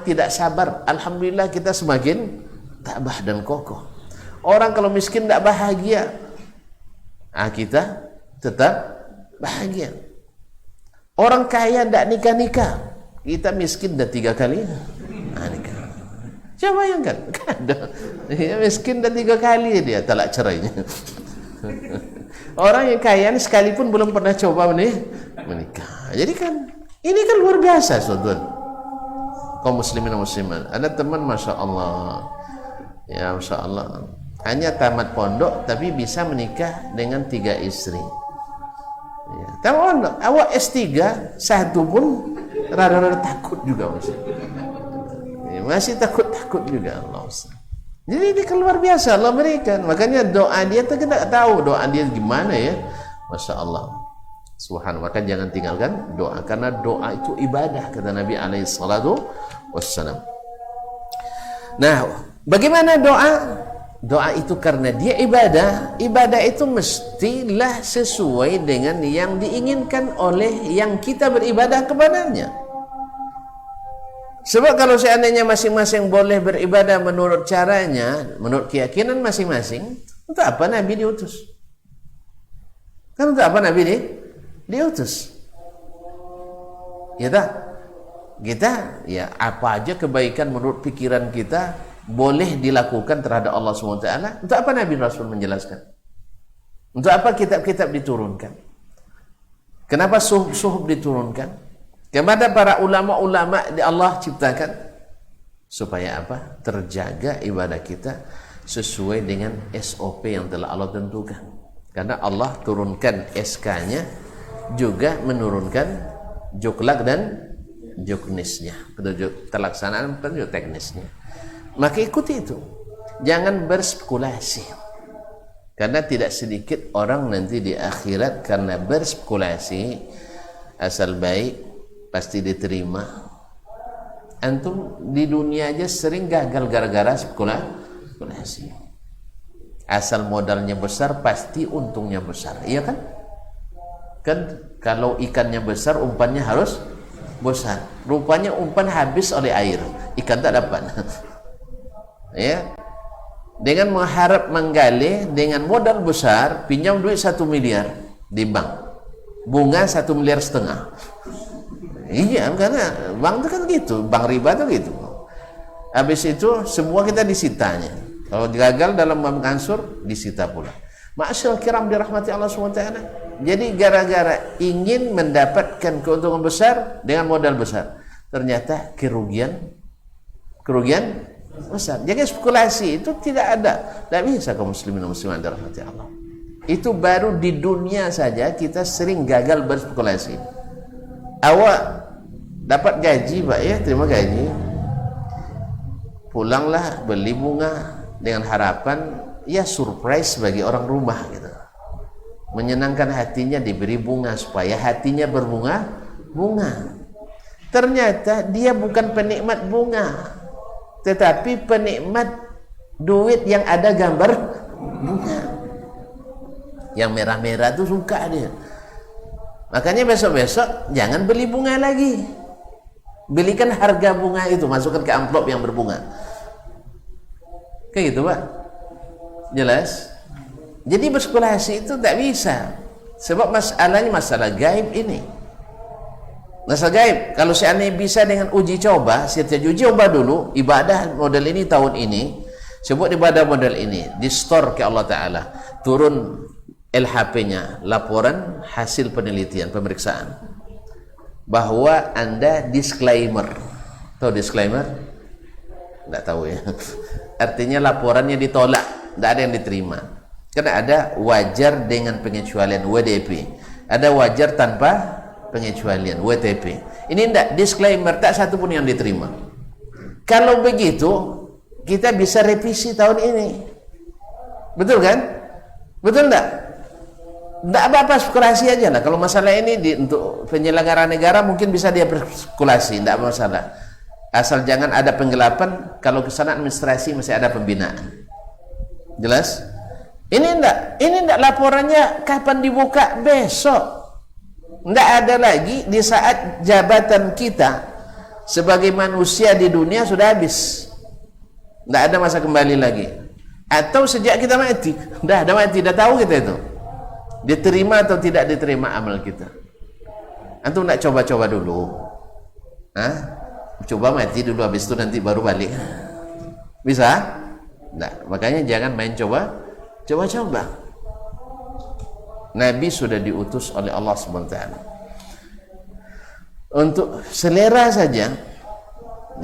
tidak sabar, alhamdulillah kita semakin tabah dan kokoh. Orang kalau miskin tidak bahagia, kita tetap bahagia. Orang kaya tidak nikah-nikah, kita miskin dah 3 kali nikah. Coba bayangkan, miskin dah 3 kali dia talak cerainya. Orang yang kaya ini sekalipun belum pernah coba menikah. Jadi kan ini kan luar biasa, saudara. Kaum muslimin dan muslimat. Ada teman, masya Allah, ya masya Allah, hanya tamat pondok tapi bisa menikah dengan 3 istri. Ya, tamat pondok, awak S3 satu pun rada-rada takut juga masih takut juga Allah. Jadi dia luar biasa Allah berikan. Makanya doa dia kita tahu doa dia gimana ya. Masya Allah. Subhanallah. Maka jangan tinggalkan doa, karena doa itu ibadah, kata Nabi alaihi salatu wassalam. Nah, bagaimana doa? Doa itu karena dia ibadah. Ibadah itu mestilah sesuai dengan yang diinginkan oleh yang kita beribadah kepadanya. Sebab kalau seandainya masing-masing boleh beribadah menurut caranya, menurut keyakinan masing-masing, untuk apa Nabi diutus? Kan untuk apa Nabi diutus? Ya tak? Kita ya apa aja kebaikan menurut pikiran kita boleh dilakukan terhadap Allah SWT. Untuk apa Nabi Rasul menjelaskan? Untuk apa kitab-kitab diturunkan? Kenapa suhuf diturunkan? Kepada para ulama-ulama di Allah ciptakan supaya apa? Terjaga ibadah kita sesuai dengan SOP yang telah Allah tentukan. Karena Allah turunkan SK-nya juga menurunkan juklak dan juknisnya, petunjuk terlaksanaan, petunjuk teknisnya. Maka ikuti itu. Jangan berspekulasi. Karena tidak sedikit orang nanti di akhirat karena berspekulasi asal baik pasti diterima. Antum di dunia aja sering gagal gara-gara spekulasi. Asal modalnya besar pasti untungnya besar, iya kan? Kan kalau ikannya besar umpannya harus besar. Rupanya umpan habis oleh air, ikan tak dapat. Ya. Dengan mengharap menggali dengan modal besar, pinjam duit 1 miliar di bank, bunga 1,5 miliar. Iya, karena bank itu kan gitu, bank riba itu gitu. Habis itu semua kita disitanya. Kalau gagal dalam mengansur, disita pula. Ma'asyil kiram dirahmati Allah SWT. Jadi gara-gara ingin mendapatkan keuntungan besar dengan modal besar, ternyata kerugian besar. Jadi spekulasi itu tidak ada. Tidak bisa kaum muslimin dan muslimat dirahmati Allah. Itu baru di dunia saja kita sering gagal berspekulasi. Awak dapat gaji, Pak ya, terima gaji. Pulanglah beli bunga dengan harapan ya surprise bagi orang rumah gitu. Menyenangkan hatinya, diberi bunga supaya hatinya bunga. Ternyata dia bukan penikmat bunga, tetapi penikmat duit yang ada gambar bunga. Yang merah-merah itu suka dia. Makanya besok-besok jangan beli bunga lagi. Belikan harga bunga itu, masukkan ke amplop yang berbunga. Kayak gitu, Pak. Jelas? Jadi berspekulasi itu tak bisa. Sebab masalahnya masalah gaib ini. Masalah gaib. Kalau seandainya bisa dengan uji coba, setiap uji coba dulu, ibadah model ini tahun ini, sebut ibadah model ini, di store ke Allah Ta'ala, turun LHP-nya, laporan hasil penelitian, pemeriksaan, bahwa Anda disclaimer. Tahu disclaimer? Tidak tahu ya. Artinya laporannya ditolak, tidak ada yang diterima. Karena ada wajar dengan pengecualian, WDP. Ada wajar tanpa pengecualian, WTP. Ini tidak, disclaimer, tak satu pun yang diterima. Kalau begitu, kita bisa revisi tahun ini. Betul kan? Betul tidak? Tidak apa-apa, spekulasi aja lah. Kalau masalah ini untuk penyelenggara negara mungkin bisa dia berspekulasi, tidak masalah. Asal jangan ada penggelapan. Kalau kesana administrasi masih ada pembinaan. Jelas? Ini enggak laporannya kapan dibuka, besok. Enggak ada lagi di saat jabatan kita sebagai manusia di dunia sudah habis. Enggak ada masa kembali lagi. Atau sejak kita mati, udah ada mati, dah tahu kita itu. Diterima atau tidak diterima amal kita. Antum enggak coba-coba dulu. Coba mati dulu, habis itu nanti baru balik. Bisa? Nah, makanya jangan main coba-coba. Nabi sudah diutus oleh Allah SWT untuk selera saja.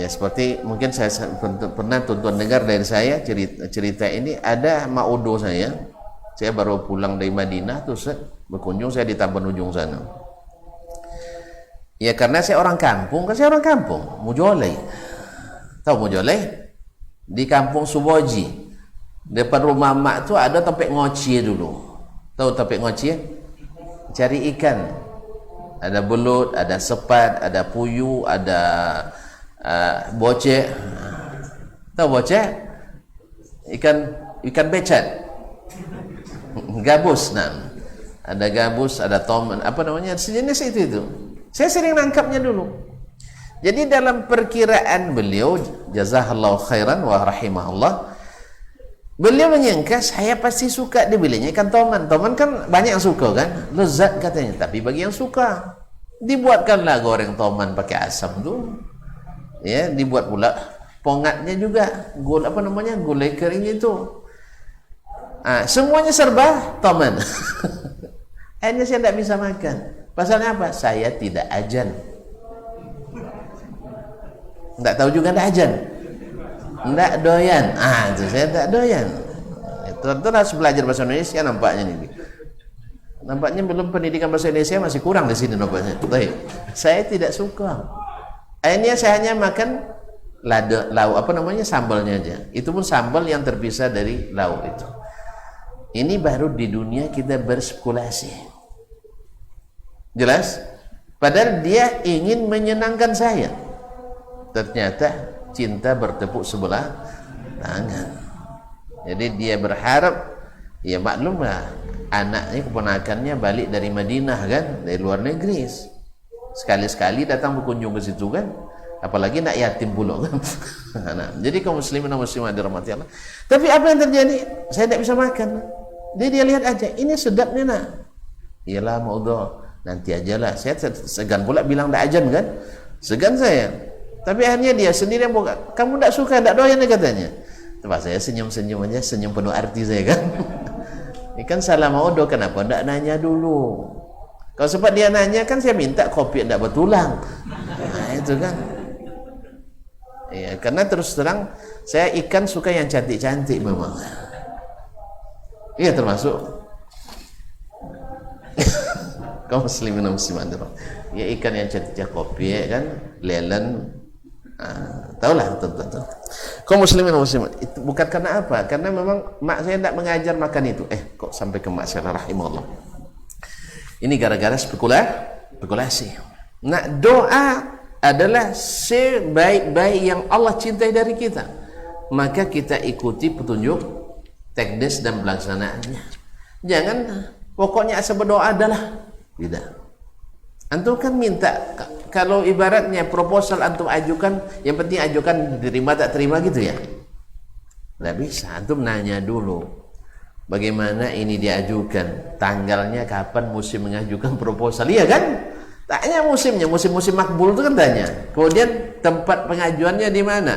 Ya, seperti mungkin saya pernah tonton dengar dari saya cerita ini. Ada maudo saya baru pulang dari Madinah tuh berkunjung saya di Taban Ujung sana. Ya karena saya orang kampung, Mujolai. Tahu Mujolai? Di kampung Suboji. Depan rumah mak tu ada tempat ngoci dulu. Tahu tempat ngoci? Cari ikan. Ada belut, ada sepat, ada puyuh, ada bocek. Tahu bocek? Ikan becat. Gabus, nah. Ada gabus, ada toman, apa namanya? Sejenis itu. Saya sering nangkapnya dulu. Jadi dalam perkiraan beliau, jazakallahu khairan wa rahimahullah, beliau menyangka saya pasti suka dibelinya ikan toman. Toman kan banyak yang suka kan, lezat katanya. Tapi bagi yang suka, dibuatkanlah goreng toman pakai asam tuh. Ya, dibuat pula pongatnya juga, gulai kering itu. Semuanya serba toman. Akhirnya saya tidak bisa makan. Pasalnya apa? Saya tidak ajan. Tidak tahu juga tidak ajan. Tidak doyan. Itu saya tidak doyan. Itu harus belajar bahasa Indonesia nampaknya nih. Nampaknya belum pendidikan bahasa Indonesia masih kurang di sini nampaknya. Baik. Saya tidak suka. Akhirnya saya hanya makan lauk sambalnya aja. Itu pun sambal yang terpisah dari lauk itu. Ini baru di dunia kita berspekulasi. Jelas? Padahal dia ingin menyenangkan saya. Ternyata cinta bertepuk sebelah tangan. Jadi dia berharap, ya maklumlah, anaknya, keponakannya balik dari Madinah kan, dari luar negeri. Sekali-sekali datang berkunjung ke situ kan. Apalagi nak yatim pula kan. Nah, jadi kaum muslimin dan muslimat dirahmati Allah. Tapi apa yang terjadi? Saya tidak bisa makan. Dia lihat aja, ini sedapnya nak. Iyalah maudhu. Nanti ajalah. Saya segan pula bilang tak ajan kan, segan saya. Tapi akhirnya dia sendiri yang buka. Kamu tak suka, tak doyan katanya. Tempat saya senyum-senyum aja, senyum penuh arti saya kan. Ini kan salah maudo, kenapa tak nanya dulu? Kalau sempat dia nanya kan saya minta kopi yang tak bertulang. Nah itu kan. Ya, karena terus terang saya ikan suka yang cantik-cantik memang. Iya termasuk kaum muslimin dan muslimat. Ya ikan yang cantik kopi ya kan, lelen. Tahulah tentu. Kaum muslimin dan muslimat. Itu bukan karena apa? Karena memang mak saya tidak mengajar makan itu. Kok sampai ke mak saya rahimahullah. Ini gara-gara spekulasi. Nah, doa adalah sebaik-baik yang Allah cintai dari kita. Maka kita ikuti petunjuk teknis dan pelaksanaannya. Jangan pokoknya asal berdoa adalah. Tidak. Antum kan minta, kalau ibaratnya proposal antum ajukan, yang penting ajukan diterima tak terima gitu ya. Tidak bisa. Antum nanya dulu bagaimana ini diajukan, tanggalnya kapan, musim mengajukan proposal, iya kan? Tanya musimnya, musim-musim makbul itu kan tanya. Kemudian tempat pengajuannya di mana?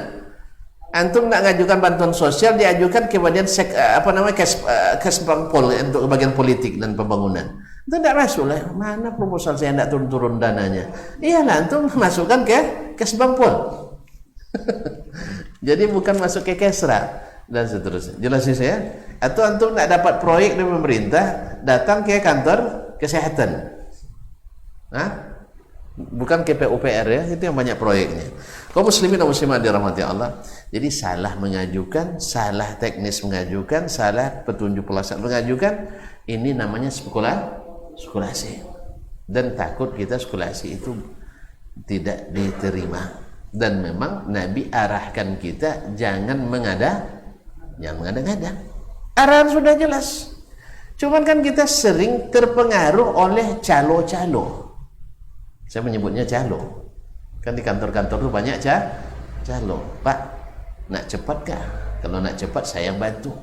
Antum nak ngajukan bantuan sosial, diajukan kemudian kes pol untuk bagian politik dan pembangunan. Itu tidak masuk lah. Mana proposal saya tidak turun-turun dananya? Iyalah, antum masukkan ke kes pol. Jadi bukan masuk ke kesra dan seterusnya. Jelas sih saya? Atau antum tidak dapat proyek dari pemerintah, datang ke kantor kesehatan. Bukan ke PUPR ya, itu yang banyak proyeknya. Kaum muslimin dan muslimat dirahmati Allah. Jadi salah mengajukan, salah teknis mengajukan, salah petunjuk pelaksanaan mengajukan, ini namanya spekulasi. Dan takut kita spekulasi itu tidak diterima. Dan memang Nabi arahkan kita jangan mengada-ngada. Arahan sudah jelas. Cuman kan kita sering terpengaruh oleh calo-calo. Saya menyebutnya calo. Kan di kantor-kantor itu banyak calo. Pak, nak cepat kah? Kalau nak cepat saya bantu.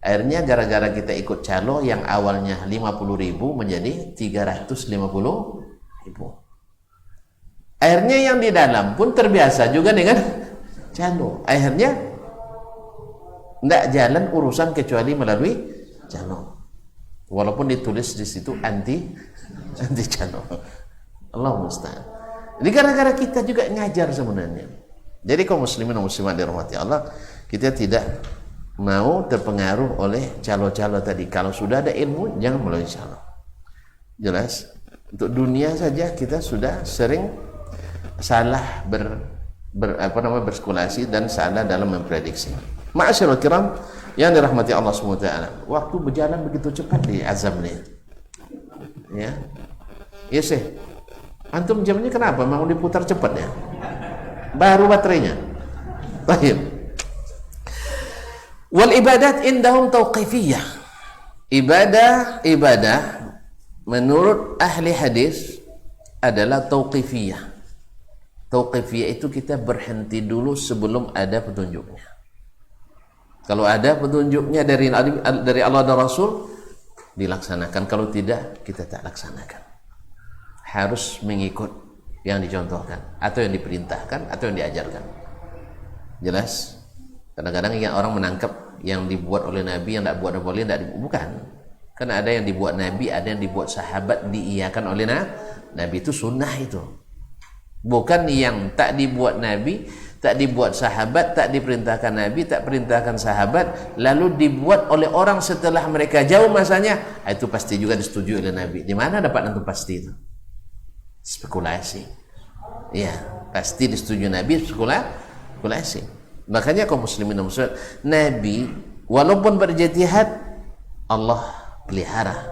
Akhirnya gara-gara kita ikut calo yang awalnya 50.000 menjadi 350.000. Akhirnya yang di dalam pun terbiasa juga dengan calo. Akhirnya tidak jalan urusan kecuali melalui calo. Walaupun ditulis di situ anti calo. Allah musta'an. Jadi gara-gara kita juga ngajar sebenarnya. Jadi kaum muslimin dan muslimat dirahmati Allah, kita tidak mau terpengaruh oleh calo-calo tadi. Kalau sudah ada ilmu, jangan melalui calo. Jelas? Untuk dunia saja kita sudah sering salah berspekulasi dan salah dalam memprediksi. Ma'asyiral kiram yang dirahmati Allah SWT, waktu berjalan begitu cepat di azam ini. Ya. Ya sih. Antum jamnya kenapa mau diputar cepat ya? Baru baterainya. Baik. Wal ibadat indahum tauqifiyah. Ibadah menurut ahli hadis adalah tauqifiyah. Tauqifiyah itu kita berhenti dulu sebelum ada petunjuknya. Kalau ada petunjuknya dari Allah dan Rasul, dilaksanakan. Kalau tidak, kita tak laksanakan. Harus mengikut yang dicontohkan, atau yang diperintahkan, atau yang diajarkan. Jelas? Kadang-kadang yang orang menangkap yang dibuat oleh Nabi, yang tak buat oleh bukan. Karena ada yang dibuat Nabi, ada yang dibuat sahabat, diiyakan oleh Nabi. Itu sunnah itu. Bukan yang tak dibuat Nabi, tak dibuat sahabat, tak diperintahkan Nabi, tak perintahkan sahabat, lalu dibuat oleh orang setelah mereka jauh masanya, itu pasti juga disetujui oleh Nabi. Di mana dapat antum pasti itu? Spekulasi. Iya, pasti disetujui Nabi, spekulasi. Makanya kaum muslimin dan muslimat, Nabi walaupun berjihad, Allah pelihara,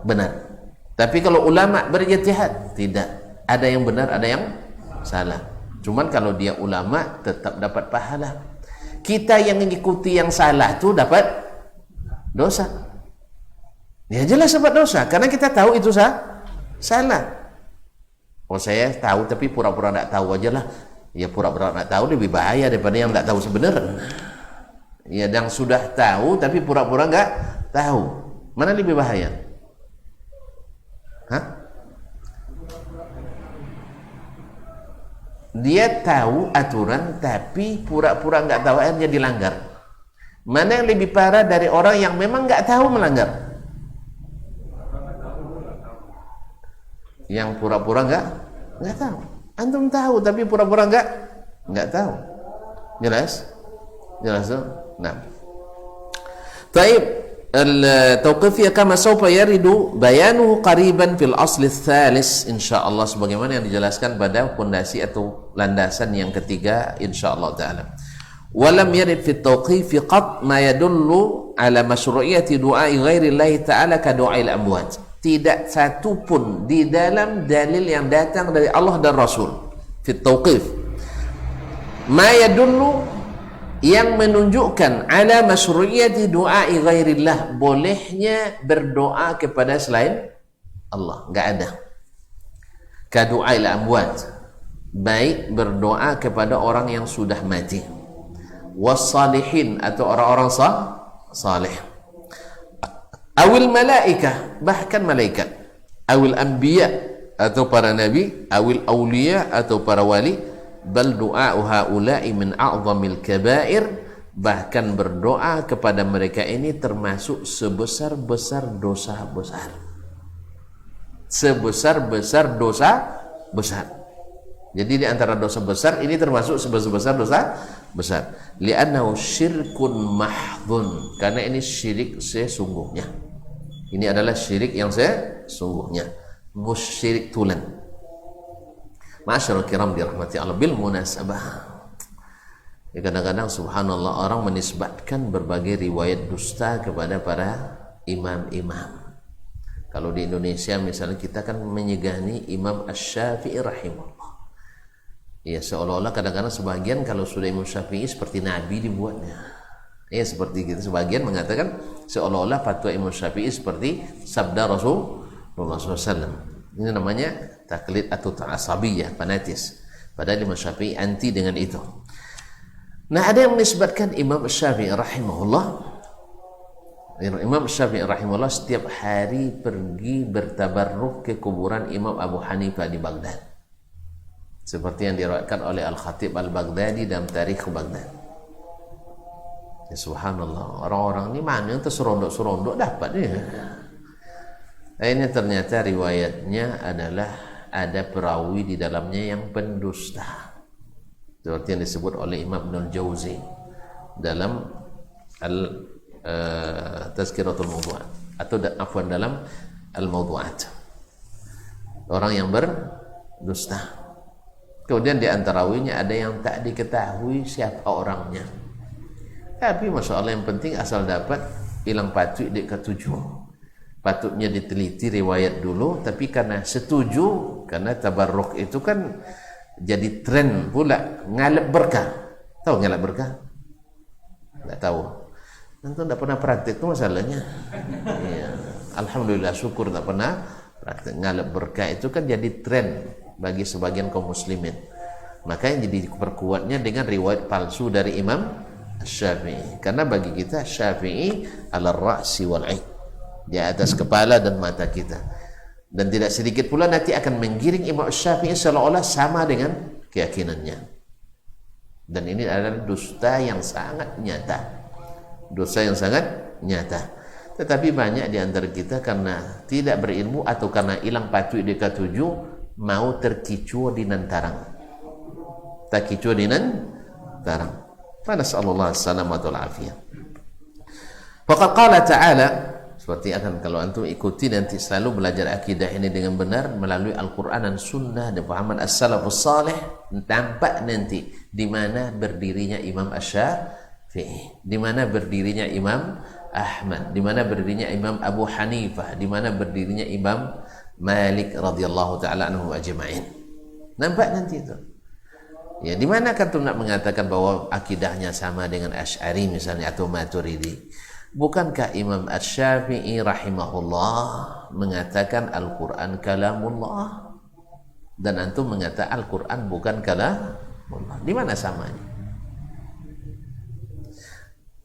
benar. Tapi kalau ulama berjihad, tidak. Ada yang benar, ada yang salah. Cuman kalau dia ulama tetap dapat pahala. Kita yang mengikuti yang salah tuh dapat dosa. Ya jelas dapat dosa karena kita tahu itu salah. Oh saya tahu tapi pura-pura tidak tahu aja lah. Ya pura-pura tidak tahu lebih bahaya daripada yang tidak tahu sebenarnya. Ya yang sudah tahu tapi pura-pura nggak tahu. Mana lebih bahaya? Hah? Dia tahu aturan tapi pura-pura nggak tahu, akhirnya dilanggar. Mana yang lebih parah dari orang yang memang nggak tahu melanggar? Yang pura-pura nggak tahu. Antum tahu tapi pura-pura nggak tahu. Jelas tuh. Nah. Taib al-tauqifiyah kama sawfa yaridu bayanuhu qariban fil asli tsalis insyaallah, sebagaimana yang dijelaskan pada pondasi atau landasan yang ketiga insyaallah taala. Walam yarid fi tauqif qat ma yadullu ala masyru'iyyati du'ai ghairi Allah taala ka du'ail amwat. Tidak satu pun di dalam dalil yang datang dari Allah dan Rasul fi tauqif ma yadullu yang menunjukkan ala masyru'iyyati du'ai ghairillah, bolehnya berdoa kepada selain Allah, enggak ada. Ka du'ail amwat, baik berdoa kepada orang yang sudah mati, wassalihin atau orang-orang saleh, awil malaikah, bahkan malaikat, awil anbiya atau para nabi, awil awliya atau para wali, bal du'a'u ha'ula'i min a'zamil kaba'ir, bahkan berdoa kepada mereka ini termasuk sebesar-besar dosa besar. Sebesar-besar dosa besar. Jadi di antara dosa besar ini termasuk sebesar-besar dosa besar. Li'annahu syirkun mahdhun, karena ini syirik sesungguhnya. Ini adalah syirik yang sesungguhnya. Musyrik tulen. Ma'asyiral kiram dirahmati Allah, bil munasabah. Ya, kadang-kadang subhanallah orang menisbatkan berbagai riwayat dusta kepada para imam-imam. Kalau di Indonesia misalnya kita kan menyegani Imam Asy-Syafi'i rahimahullah. Ya seolah-olah kadang-kadang sebagian kalau sudah Imam Syafi'i seperti Nabi dibuatnya. Ya seperti gitu, sebagian mengatakan seolah-olah fatwa Imam Syafi'i seperti sabda Rasulullah SAW. Ini namanya taklid atau ta'asabiyah, fanatis. Padahal Imam Syafi'i anti dengan itu. Nah, ada yang menisbatkan Imam Syafi'i rahimahullah, Imam Syafi'i rahimahullah setiap hari pergi bertabarruk ke kuburan Imam Abu Hanifah di Baghdad, seperti yang diriwayatkan oleh Al-Khatib Al-Baghdadi dalam Tarikh Baghdad. Ya subhanallah, orang-orang ini mana yang terserondok-serondok dapat ya. Nah, ini ternyata riwayatnya adalah ada perawi di dalamnya yang pendusta, seperti yang disebut oleh Imam Ibnul Jauzi dalam Tazkiratul Mawdu'at, atau afwan dalam Al-Mawdu'at, orang yang berdusta. Kemudian di antara rawinya ada yang tak diketahui siapa orangnya, tapi masya Allah yang penting asal dapat hilang patut dek ketujuh. Patutnya diteliti riwayat dulu, tapi karena setuju, karena tabarruk itu kan jadi tren pula, ngalap berkah. Tahu ngalap berkah? Tidak tahu. Tentu tidak pernah praktik, itu masalahnya. Ya. Alhamdulillah, syukur tidak pernah praktik. Ngalap berkah itu kan jadi tren bagi sebagian kaum muslimin. Makanya jadi perkuatnya dengan riwayat palsu dari Imam Syafi'i. Karena bagi kita Syafi'i ala ra'si wal 'ain, di atas kepala dan mata kita, dan tidak sedikit pula nanti akan menggiring Imam Syafi'i seolah-olah sama dengan keyakinannya. Dan ini adalah dusta yang sangat nyata, dosa yang sangat nyata. Tetapi banyak di antara kita karena tidak berilmu atau karena hilang patut di ketujuh, mau terkicu di nantarang, tak kicu di nantarang. Nasallallahu alaihi wasallam. Faqad qala ta'ala, seperti akan kalau antum ikuti nanti selalu belajar akidah ini dengan benar melalui Al-Quran dan Sunnah dan pahaman As-Salafus Salih, tampak nanti di mana berdirinya Imam Asy-Syafi'i, di mana berdirinya Imam Ahmad, di mana berdirinya Imam Abu Hanifah, di mana berdirinya Imam Malik radhiyallahu taala anhu ajma'in. Nampak nanti itu. Ya, di mana kan tu nak mengatakan bahwa akidahnya sama dengan Asy'ari misalnya atau Maturidi? Bukankah Imam Asy-Syafi'i rahimahullah mengatakan Al-Quran kalamullah, dan antum mengatakan Al-Quran bukan kalamullah? Di mana samanya?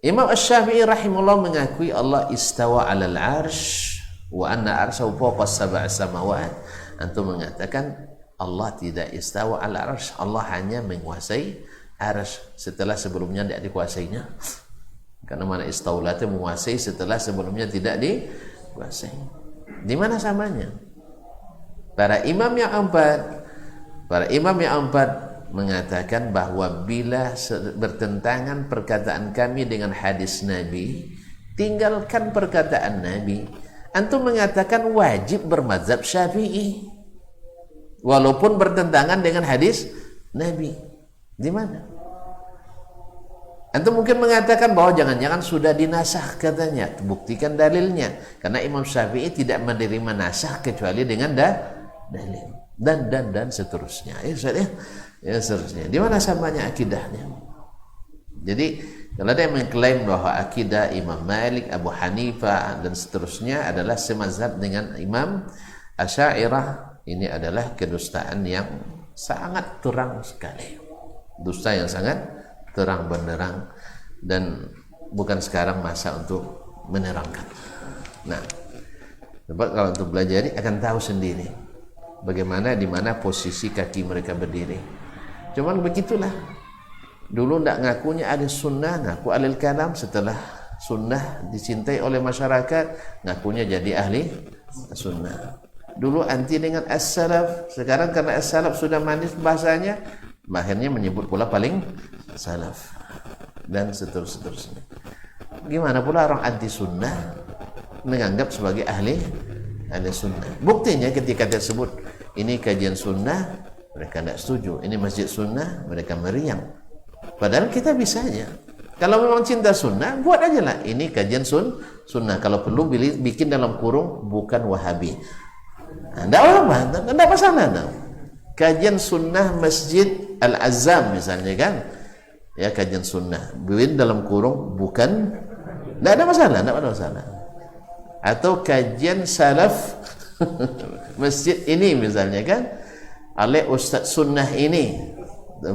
Imam Asy-Syafi'i rahimahullah mengakui Allah istawa 'alal 'arsy wa anna 'arsyahu fawqa as-sab'i samawat. Antum mengatakan Allah tidak istawa 'alal 'arsy, Allah hanya menguasai 'arsy setelah sebelumnya tidak dikuasainya. Karena mana istaula itu menguasai setelah sebelumnya tidak dikuasai. Di mana samanya? Para imam yang empat mengatakan bahwa bila bertentangan perkataan kami dengan hadis Nabi, tinggalkan perkataan Nabi. Antum mengatakan wajib bermadzhab Syafi'i walaupun bertentangan dengan hadis Nabi. Di mana? Antum mungkin mengatakan bahwa jangan-jangan sudah dinasah katanya, buktikan dalilnya. Karena Imam Syafi'i tidak menerima nasah kecuali dengan dalil dan seterusnya. Ya seterusnya. Di mana samanya akidahnya? Jadi kalau ada yang mengklaim bahwa akidah Imam Malik, Abu Hanifah dan seterusnya adalah semazhab dengan Imam Asy'ariyah, ini adalah kedustaan yang sangat terang sekali. Dusta yang sangat terang benderang, dan bukan sekarang masa untuk menerangkan. Nah, sebab kalau untuk belajar ini akan tahu sendiri bagaimana di mana posisi kaki mereka berdiri. Cuman begitulah. Dulu tidak ngakunya ada sunnah, ngaku alil kalam. Setelah sunnah dicintai oleh masyarakat, ngakunya jadi ahli sunnah. Dulu anti dengan as-salaf, sekarang karena as-salaf sudah manis bahasanya, akhirnya menyebut pula paling salaf dan seterusnya. Gimana pula orang anti sunnah menganggap sebagai ahli sunnah? Buktinya ketika tersebut ini kajian sunnah, mereka tidak setuju. Ini masjid sunnah, mereka meriang. Padahal kita bisanya, kalau memang cinta sunnah, buat aja lah ini kajian sunnah. Kalau perlu bikin dalam kurung bukan Wahabi. Tidak apa-apa, tidak masalah. Kajian sunnah Masjid Al-Azam misalnya kan, ya kajian sunnah, bin dalam kurung bukan, tidak ada masalah, tidak ada masalah. Atau kajian salaf masjid ini misalnya kan, oleh ustaz sunnah ini,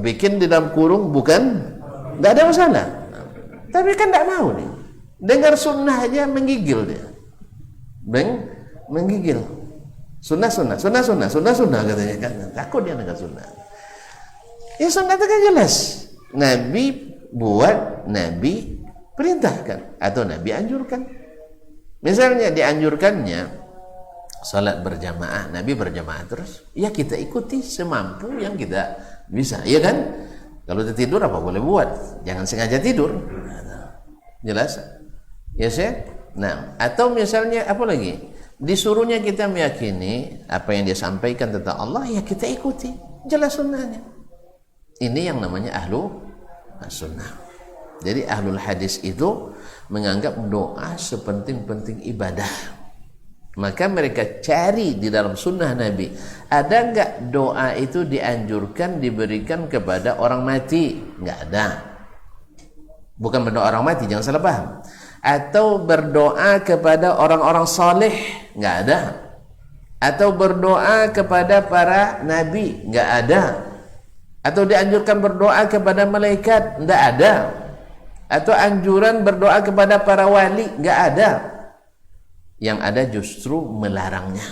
bikin di dalam kurung bukan, tidak ada masalah. Tapi kan tidak mau nih, dengar sunnah aja menggigil dia, menggigil. Sunnah katanya kan, takut dia dengar sunnah. Ya sunnah itu kan jelas. Nabi buat, Nabi perintahkan atau Nabi anjurkan. Misalnya dianjurkannya salat berjamaah, Nabi berjamaah terus, ya kita ikuti semampu yang kita bisa, ya kan? Kalau tidur apa boleh buat, jangan sengaja tidur. Jelas? Ya sih? Nah, atau misalnya apa lagi? Disuruhnya kita meyakini apa yang dia sampaikan tentang Allah, ya kita ikuti, jelas sunnahnya. Ini yang namanya ahlu sunnah. Jadi ahlul hadis itu menganggap doa sepenting-penting ibadah. Maka mereka cari di dalam sunnah Nabi, ada enggak doa itu dianjurkan diberikan kepada orang mati? Enggak ada. Bukan berdoa orang mati, jangan salah paham. Atau berdoa kepada orang-orang saleh? Enggak ada. Atau berdoa kepada para nabi? Enggak ada. Atau dianjurkan berdoa kepada malaikat? Tidak ada. Atau anjuran berdoa kepada para wali? Tidak ada. Yang ada justru melarangnya,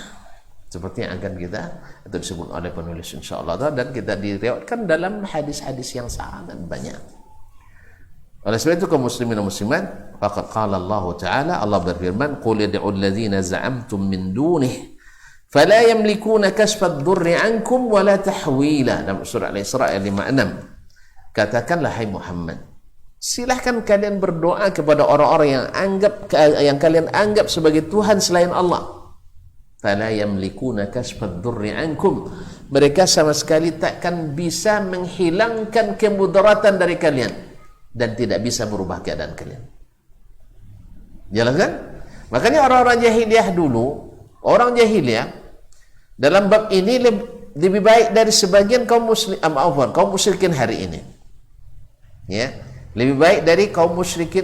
seperti yang akan kita atau disebut oleh penulis insyaallah, dan kita diriwayatkan dalam hadis-hadis yang sangat banyak. Oleh sebab itu kaum muslimin dan muslimat, faqad qala Allah Ta'ala, Allah berfirman, qul yad'ul ladzina za'amtum min dunihi fala yamlikuna kashfa ad-durri 'ankum wala tahwila, dalam surah Al-Isra ayat 56. Katakanlah hai Muhammad, silahkan kalian berdoa kepada orang-orang yang kalian anggap sebagai Tuhan selain Allah. Fala yamlikuna kashfa ad-durri 'ankum, mereka sama sekali takkan bisa menghilangkan kemudaratan dari kalian dan tidak bisa merubah keadaan kalian. Jelas kan? Makanya orang-orang jahiliyah dulu, orang jahiliyah dalam bab ini lebih baik dari sebagian kaum musyrikin hari ini. Ya, lebih baik dari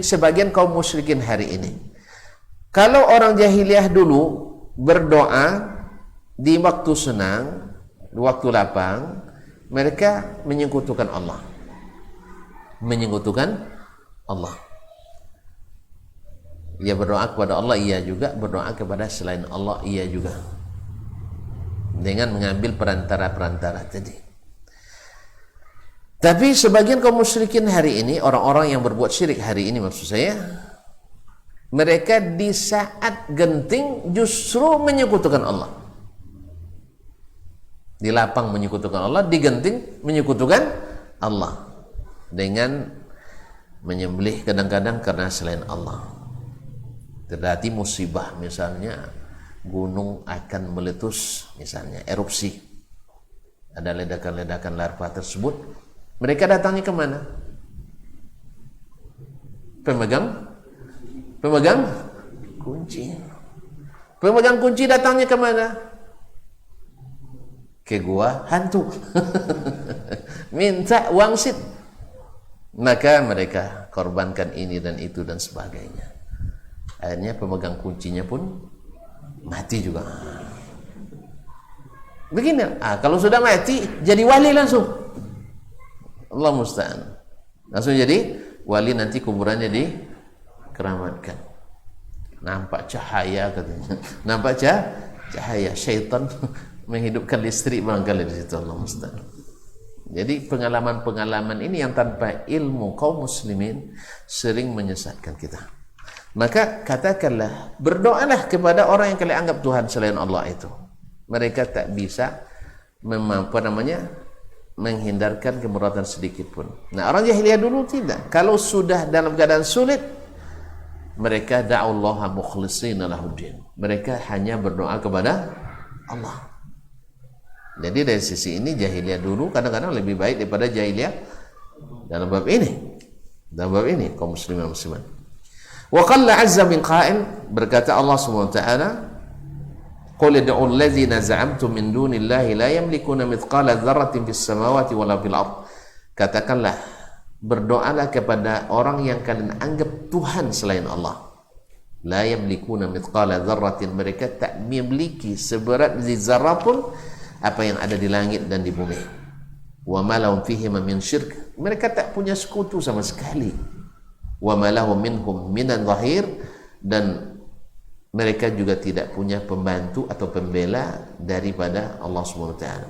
sebagian kaum musyrikin hari ini. Kalau orang jahiliyah dulu berdoa di waktu senang, di waktu lapang, mereka menyekutukan Allah. Menyekutukan Allah. Ia berdoa kepada Allah, ia juga berdoa kepada selain Allah, ia juga, dengan mengambil perantara-perantara tadi. Tapi sebagian kaum musyrikin hari ini, orang-orang yang berbuat syirik hari ini maksud saya, mereka di saat genting justru menyekutukan Allah. Di lapang menyekutukan Allah, di genting menyekutukan Allah dengan menyembelih kadang-kadang karena selain Allah. Terjadi musibah, misalnya gunung akan meletus, misalnya erupsi, ada ledakan-ledakan larva tersebut, mereka datangnya kemana? Pemegang kunci. Pemegang kunci datangnya kemana? Ke gua hantu. Minta wangsit. Maka mereka korbankan ini dan itu dan sebagainya. Akhirnya pemegang kuncinya pun mati juga. Begini, kalau sudah mati jadi wali langsung. Allah musta'an. Langsung jadi wali, nanti kuburannya dikeramatkan. Nampak cahaya katanya. Nampak cahaya. Syaitan menghidupkan listrik barangkali di situ. Allah musta'an. Jadi pengalaman-pengalaman ini yang tanpa ilmu kaum muslimin sering menyesatkan kita. Maka katakanlah, berdoalah kepada orang yang kalian anggap Tuhan selain Allah itu. Mereka tak bisa menghindarkan kemuratan sedikit pun. Nah, orang jahiliyah dulu tidak. Kalau sudah dalam keadaan sulit, mereka da'ullaha mukhlishina lahuddin. Mereka hanya berdoa kepada Allah. Jadi dari sisi ini jahiliyah dulu kadang-kadang lebih baik daripada jahiliyah dalam bab ini. Dalam bab ini kaum muslimin dan muslimat. Wa qalla 'azza min qa'il, berkata Allah Subhanahu wa ta'ala, qul ud'u allazina za'amtum min dunillahi la yamlikuna mithqala dzarratin fis samawati wala fil ard. Katakanlah berdoalah kepada orang yang kalian anggap Tuhan selain Allah. La yamlikuna mithqala dzarratin, mereka tak memiliki seberat zarrah pun apa yang ada di langit dan di bumi. Wa ma lahum fihi min syirk, mereka tak punya sekutu sama sekali. Wa ma lahum minhum minan zahir, dan mereka juga tidak punya pembantu atau pembela daripada Allah Subhanahu wa taala.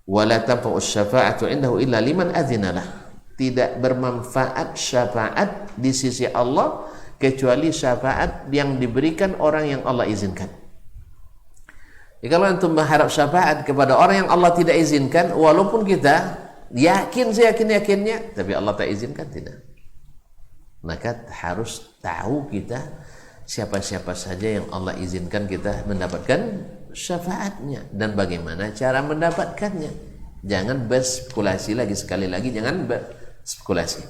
Wa la tanfa'u syafa'atu indahu illa liman adzina lah, tidak bermanfaat syafaat di sisi Allah kecuali syafaat yang diberikan orang yang Allah izinkan. Jadi kalau antum mengharap syafaat kepada orang yang Allah tidak izinkan, walaupun kita yakin seyakin-yakinnya, tapi Allah tak izinkan, tidak. Maka harus tahu kita siapa-siapa saja yang Allah izinkan kita mendapatkan syafaatnya dan bagaimana cara mendapatkannya. Jangan berspekulasi lagi, sekali lagi jangan berspekulasi.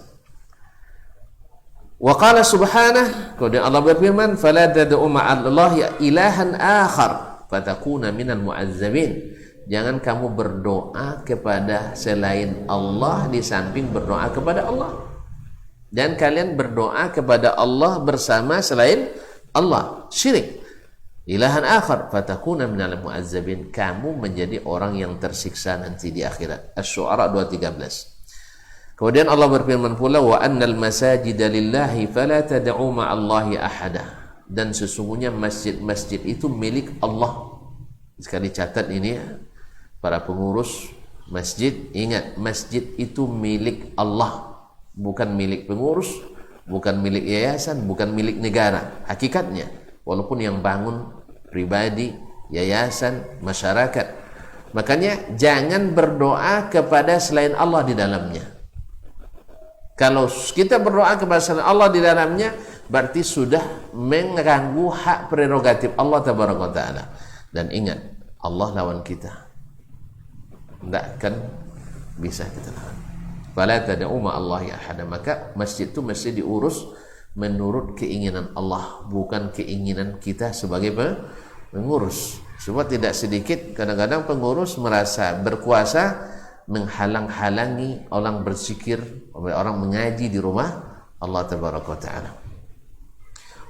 Wa qala subhanahu, kemudian Allah berfirman, fala tad'u ma'allahi ilahan akhar fatakuna minal mu'azzabin, jangan kamu berdoa kepada selain Allah di samping berdoa kepada Allah, dan kalian berdoa kepada Allah bersama selain Allah, syirik. Ilahan akhar fatakuna minal mu'azzabin, kamu menjadi orang yang tersiksa nanti di akhirat. Asy-Syu'ara 2:13. Kemudian Allah berfirman pula, wa annal masajida lillahi fala tad'u ma'allahi ahada, dan sesungguhnya masjid-masjid itu milik Allah. Sekali catat ini para pengurus masjid, ingat, masjid itu milik Allah, bukan milik pengurus, bukan milik yayasan, bukan milik negara. Hakikatnya walaupun yang bangun pribadi, yayasan, masyarakat. Makanya jangan berdoa kepada selain Allah di dalamnya. Kalau kita berdoa kepada selain Allah di dalamnya, berarti sudah mengganggu hak prerogatif Allah Tabaraka wa Ta'ala. Dan ingat, Allah lawan kita, tidak akan bisa kita lawan. Fala tad'u ma'allahi ahada, maka masjid itu mesti diurus menurut keinginan Allah, bukan keinginan kita sebagai pengurus. Sebab tidak sedikit kadang-kadang pengurus merasa berkuasa menghalang-halangi orang berzikir, orang mengaji di rumah Allah Tabaraka wa Ta'ala.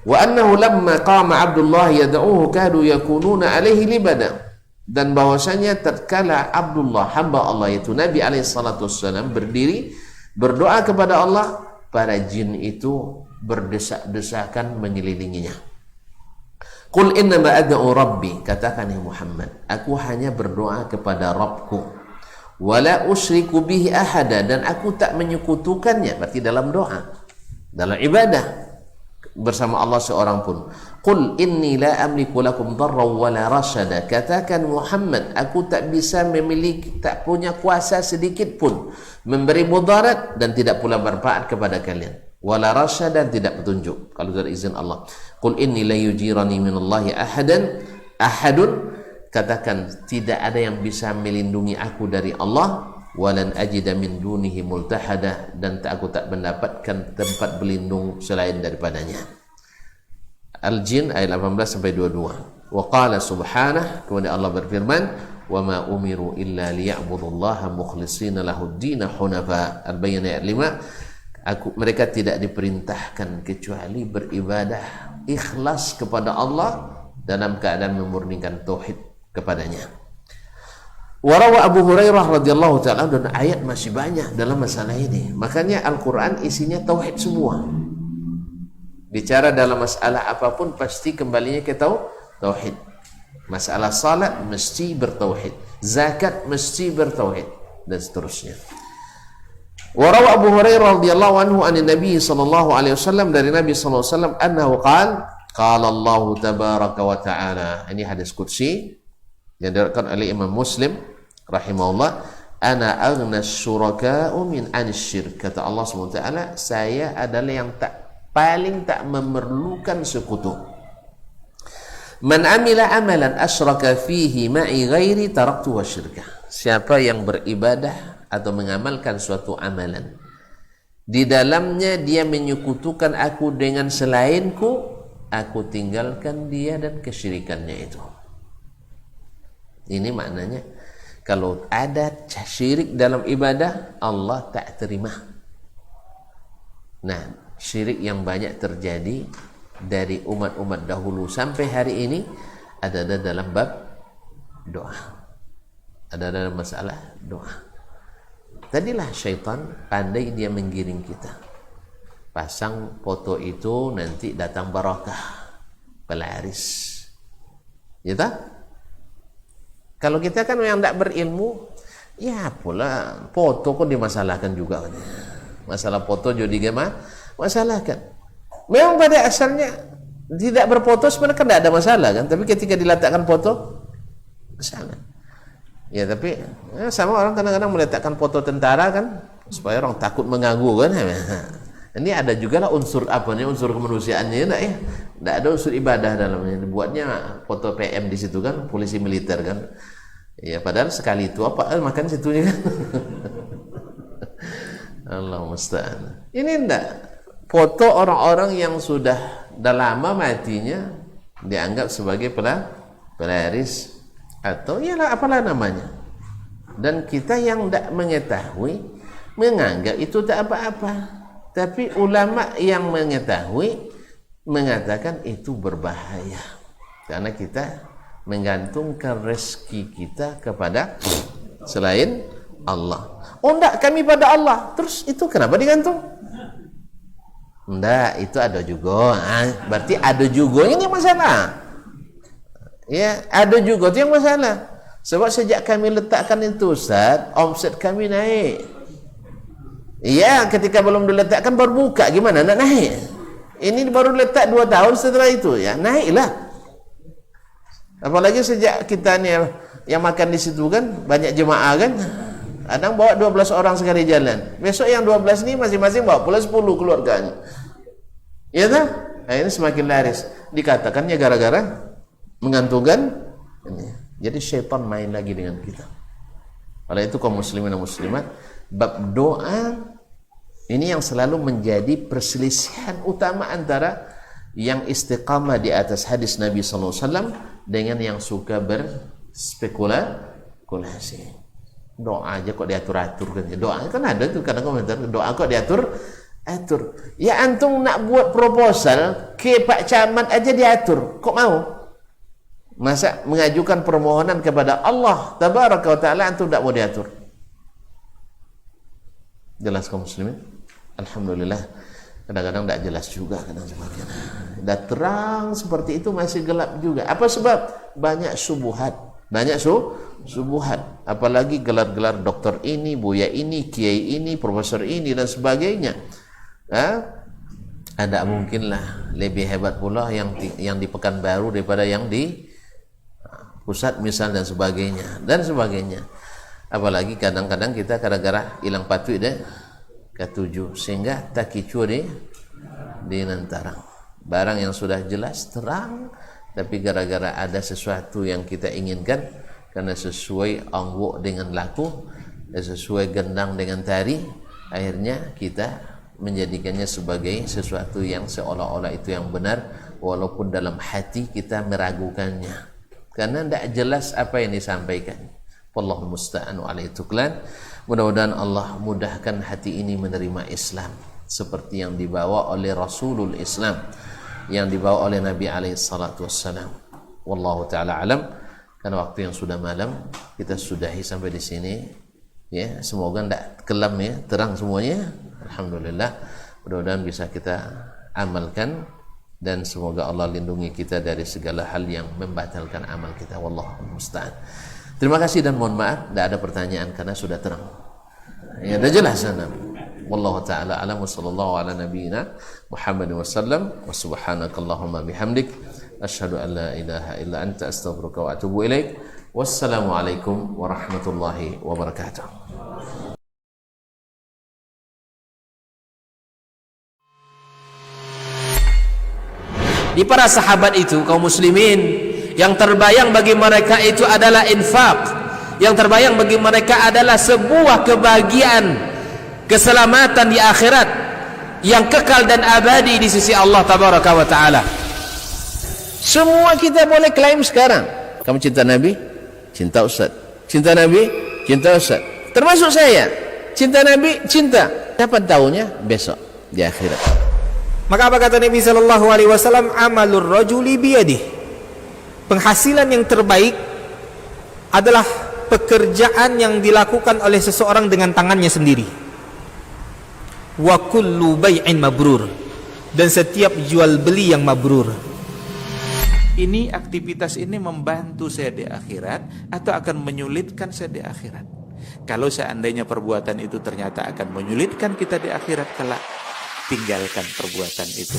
Wa annahu lamma qama Abdullah yad'uhu kadu yakununa alaihi libada, dan bahwasanya tatkala Abdullah hamba Allah itu Nabi alaihi salatu wassalam berdiri berdoa kepada Allah, para jin itu berdesak-desakan mengelilinginya. Qul innama ad'u rabbi, katakan ya Muhammad, aku hanya berdoa kepada Rabbku, wala usyriku bihi ahada, dan aku tak menyekutukannya, berarti dalam doa, dalam ibadah bersama Allah seorang pun. Qul inni la amliku lakum dharra wala rasyada, katakan Muhammad, aku tak bisa memiliki, tak punya kuasa sedikit pun memberi mudarat dan tidak pula bermanfaat kepada kalian, wala rasyada, dan tidak petunjuk kalau dari izin Allah. Qul inni la yujirani minallahi ahadun, katakan tidak ada yang bisa melindungi aku dari Allah, walan ajida min dunihi multahada, dan aku tak mendapatkan tempat berlindung selain daripadanya. Al-Jin ayat 18-22. Wa qala subhanahu, kemudian Allah berfirman, wa ma umiru illa liya'budullaha mukhlishina lahud-din hunafa. Al-Bayyinah ayat 5. Mereka tidak diperintahkan kecuali beribadah ikhlas kepada Allah dalam keadaan memurnikan tauhid kepadanya. Warawa Abu Hurairah radhiyallahu ta'ala, dan ayat masih banyak dalam masalah ini. Makanya Al-Quran isinya tauhid semua. Bicara dalam masalah apapun pasti kembalinya ke tauhid. Masalah salat mesti bertauhid, zakat mesti bertauhid, dan seterusnya. Warawa Abu Hurairah radhiyallahu anhu anin Nabi sallallahu alaihi wasallam, dari Nabi sallallahu alaihi wasallam, annahu qala Allah tabaraka wa ta'ala. Ini hadis qudsi yang diriwayatkan oleh Imam Muslim rahimahullah, ana aghna syuraka'u min anisyirk, kata Allah SWT, saya adalah yang paling tak memerlukan sekutu. Man amila amalan asyraka fihi ma'i ghairi taraktu wa syirkah, siapa yang beribadah atau mengamalkan suatu amalan di dalamnya dia menyekutukan aku dengan selainku, aku tinggalkan dia dan kesyirikannya itu. Ini maknanya kalau ada syirik dalam ibadah, Allah tak terima. Nah, syirik yang banyak terjadi dari umat-umat dahulu sampai hari ini ada dalam bab doa, ada dalam masalah doa. Tadilah syaitan pandai dia menggiring kita, pasang foto itu nanti datang barakah, pelaris, ya tak? Kalau kita kan yang tidak berilmu, ya pula foto kok dimasalahkan juga. Masalah foto jadi gimana? Masalahkan. Memang pada asalnya tidak berfoto sebenarnya kan tidak ada masalah kan, tapi ketika diletakkan foto kesana. Ya tapi sama orang kadang-kadang meletakkan foto tentara kan supaya orang takut mengganggu kan. Ini ada juga lah unsur apa nih, unsur kemanusiaannya enggak ya? Enggak ada unsur ibadah dalamnya. Dibuatnya foto PM di situ kan, polisi militer kan. Ya padahal sekali itu apa makan situnya kan. Allah musta'an. Ini enggak foto orang-orang yang sudah lama matinya dianggap sebagai pelaris atau ialah apalah namanya. Dan kita yang tidak mengetahui menganggap itu tak apa-apa. Tapi ulama yang mengetahui mengatakan itu berbahaya karena kita menggantungkan rezeki kita kepada selain Allah. Oh enggak, kami pada Allah. Terus itu kenapa digantung? Enggak, itu ada juga. Berarti ada juga ini masalah. Ya, ada juga itu yang masalah. Sebab sejak kami letakkan itu Ustaz, omset kami naik. Iya, ketika belum diletakkan baru buka, gimana nak naik? Ini baru letak 2 tahun setelah itu, ya naiklah. Apalagi sejak kita nih yang makan di situ kan banyak jemaah kan, kadang bawa 12 orang sekali jalan. Besok yang 12 ini masing-masing bawa pula 10 keluarganya. Iya tak? Nah, ini semakin laris. Dikatakannya gara-gara menggantungkan ini. Jadi syaitan main lagi dengan kita. Oleh itu kaum muslimin dan muslimat, bab doa ini yang selalu menjadi perselisihan utama antara yang istiqamah di atas hadis Nabi SAW dengan yang suka berspekulasi. Doa aja kok diatur-atur kan? Doa kan ada tuh kadang komentar, doa kok diatur-atur. Ya antum nak buat proposal ke Pak Camat aja diatur, kok mau? Masa mengajukan permohonan kepada Allah Tabaraka wa Ta'ala antum tidak mau diatur? Jelas kaum muslimin? Alhamdulillah. Kadang-kadang tidak jelas juga kadang sebagainya. Dah terang seperti itu masih gelap juga. Apa sebab? Banyak subuhat. Banyak subuhat. Apalagi gelar-gelar doktor ini, buya ini, kiai ini, profesor ini dan sebagainya. Ada mungkinlah lebih hebat pula yang di Pekanbaru daripada yang di pusat misal dan sebagainya apalagi kadang-kadang kita gara-gara hilang patuh deh ketujuh sehingga tak kicu di nantarang barang yang sudah jelas terang tapi gara-gara ada sesuatu yang kita inginkan karena sesuai angguk dengan laku sesuai gendang dengan tari akhirnya kita menjadikannya sebagai sesuatu yang seolah-olah itu yang benar walaupun dalam hati kita meragukannya karena tidak jelas apa yang disampaikan. Wallahu musta'anu alaihi tuklan. Mudah-mudahan Allah mudahkan hati ini menerima Islam seperti yang dibawa oleh Rasulul Islam, yang dibawa oleh Nabi alaihi salatu wassalam. Wallahu taala alam. Karena waktu yang sudah malam, kita sudahi sampai di sini. Ya, semoga tidak kelam ya, terang semuanya. Alhamdulillah. Mudah-mudahan bisa kita amalkan. Dan semoga Allah lindungi kita dari segala hal yang membatalkan amal kita. Wallahu musta'an. Terima kasih dan mohon maaf tidak ada pertanyaan karena sudah terang. Ya, sudah jelas sana. Wallahu taala alam wa sallallahu ala nabiyyina Muhammad wasallam wa subhanakallahumma bihamdik asyhadu an la ilaha illa anta astaghfiruka wa atubu ilaik. Wassalamu alaikum warahmatullahi wabarakatuh. Di para sahabat itu kaum muslimin yang terbayang bagi mereka itu adalah infak, yang terbayang bagi mereka adalah sebuah kebahagiaan, keselamatan di akhirat yang kekal dan abadi di sisi Allah Tabaraka wa Ta'ala. Semua kita boleh klaim sekarang. Kamu cinta Nabi? Cinta Ustaz. Cinta Nabi? Cinta Ustaz. Termasuk saya. Cinta Nabi? Cinta. Kapan tahunya? Besok. di akhirat. Maka apa kata Nabi sallallahu alaihi wasallam? Amalur rajuli biyadih. Penghasilan yang terbaik adalah pekerjaan yang dilakukan oleh seseorang dengan tangannya sendiri. Wa kullu bai'in mabrur. Dan setiap jual beli yang mabrur. Ini aktivitas ini membantu saya di akhirat atau akan menyulitkan saya di akhirat. Kalau seandainya perbuatan itu ternyata akan menyulitkan kita di akhirat kelak, tinggalkan perbuatan itu.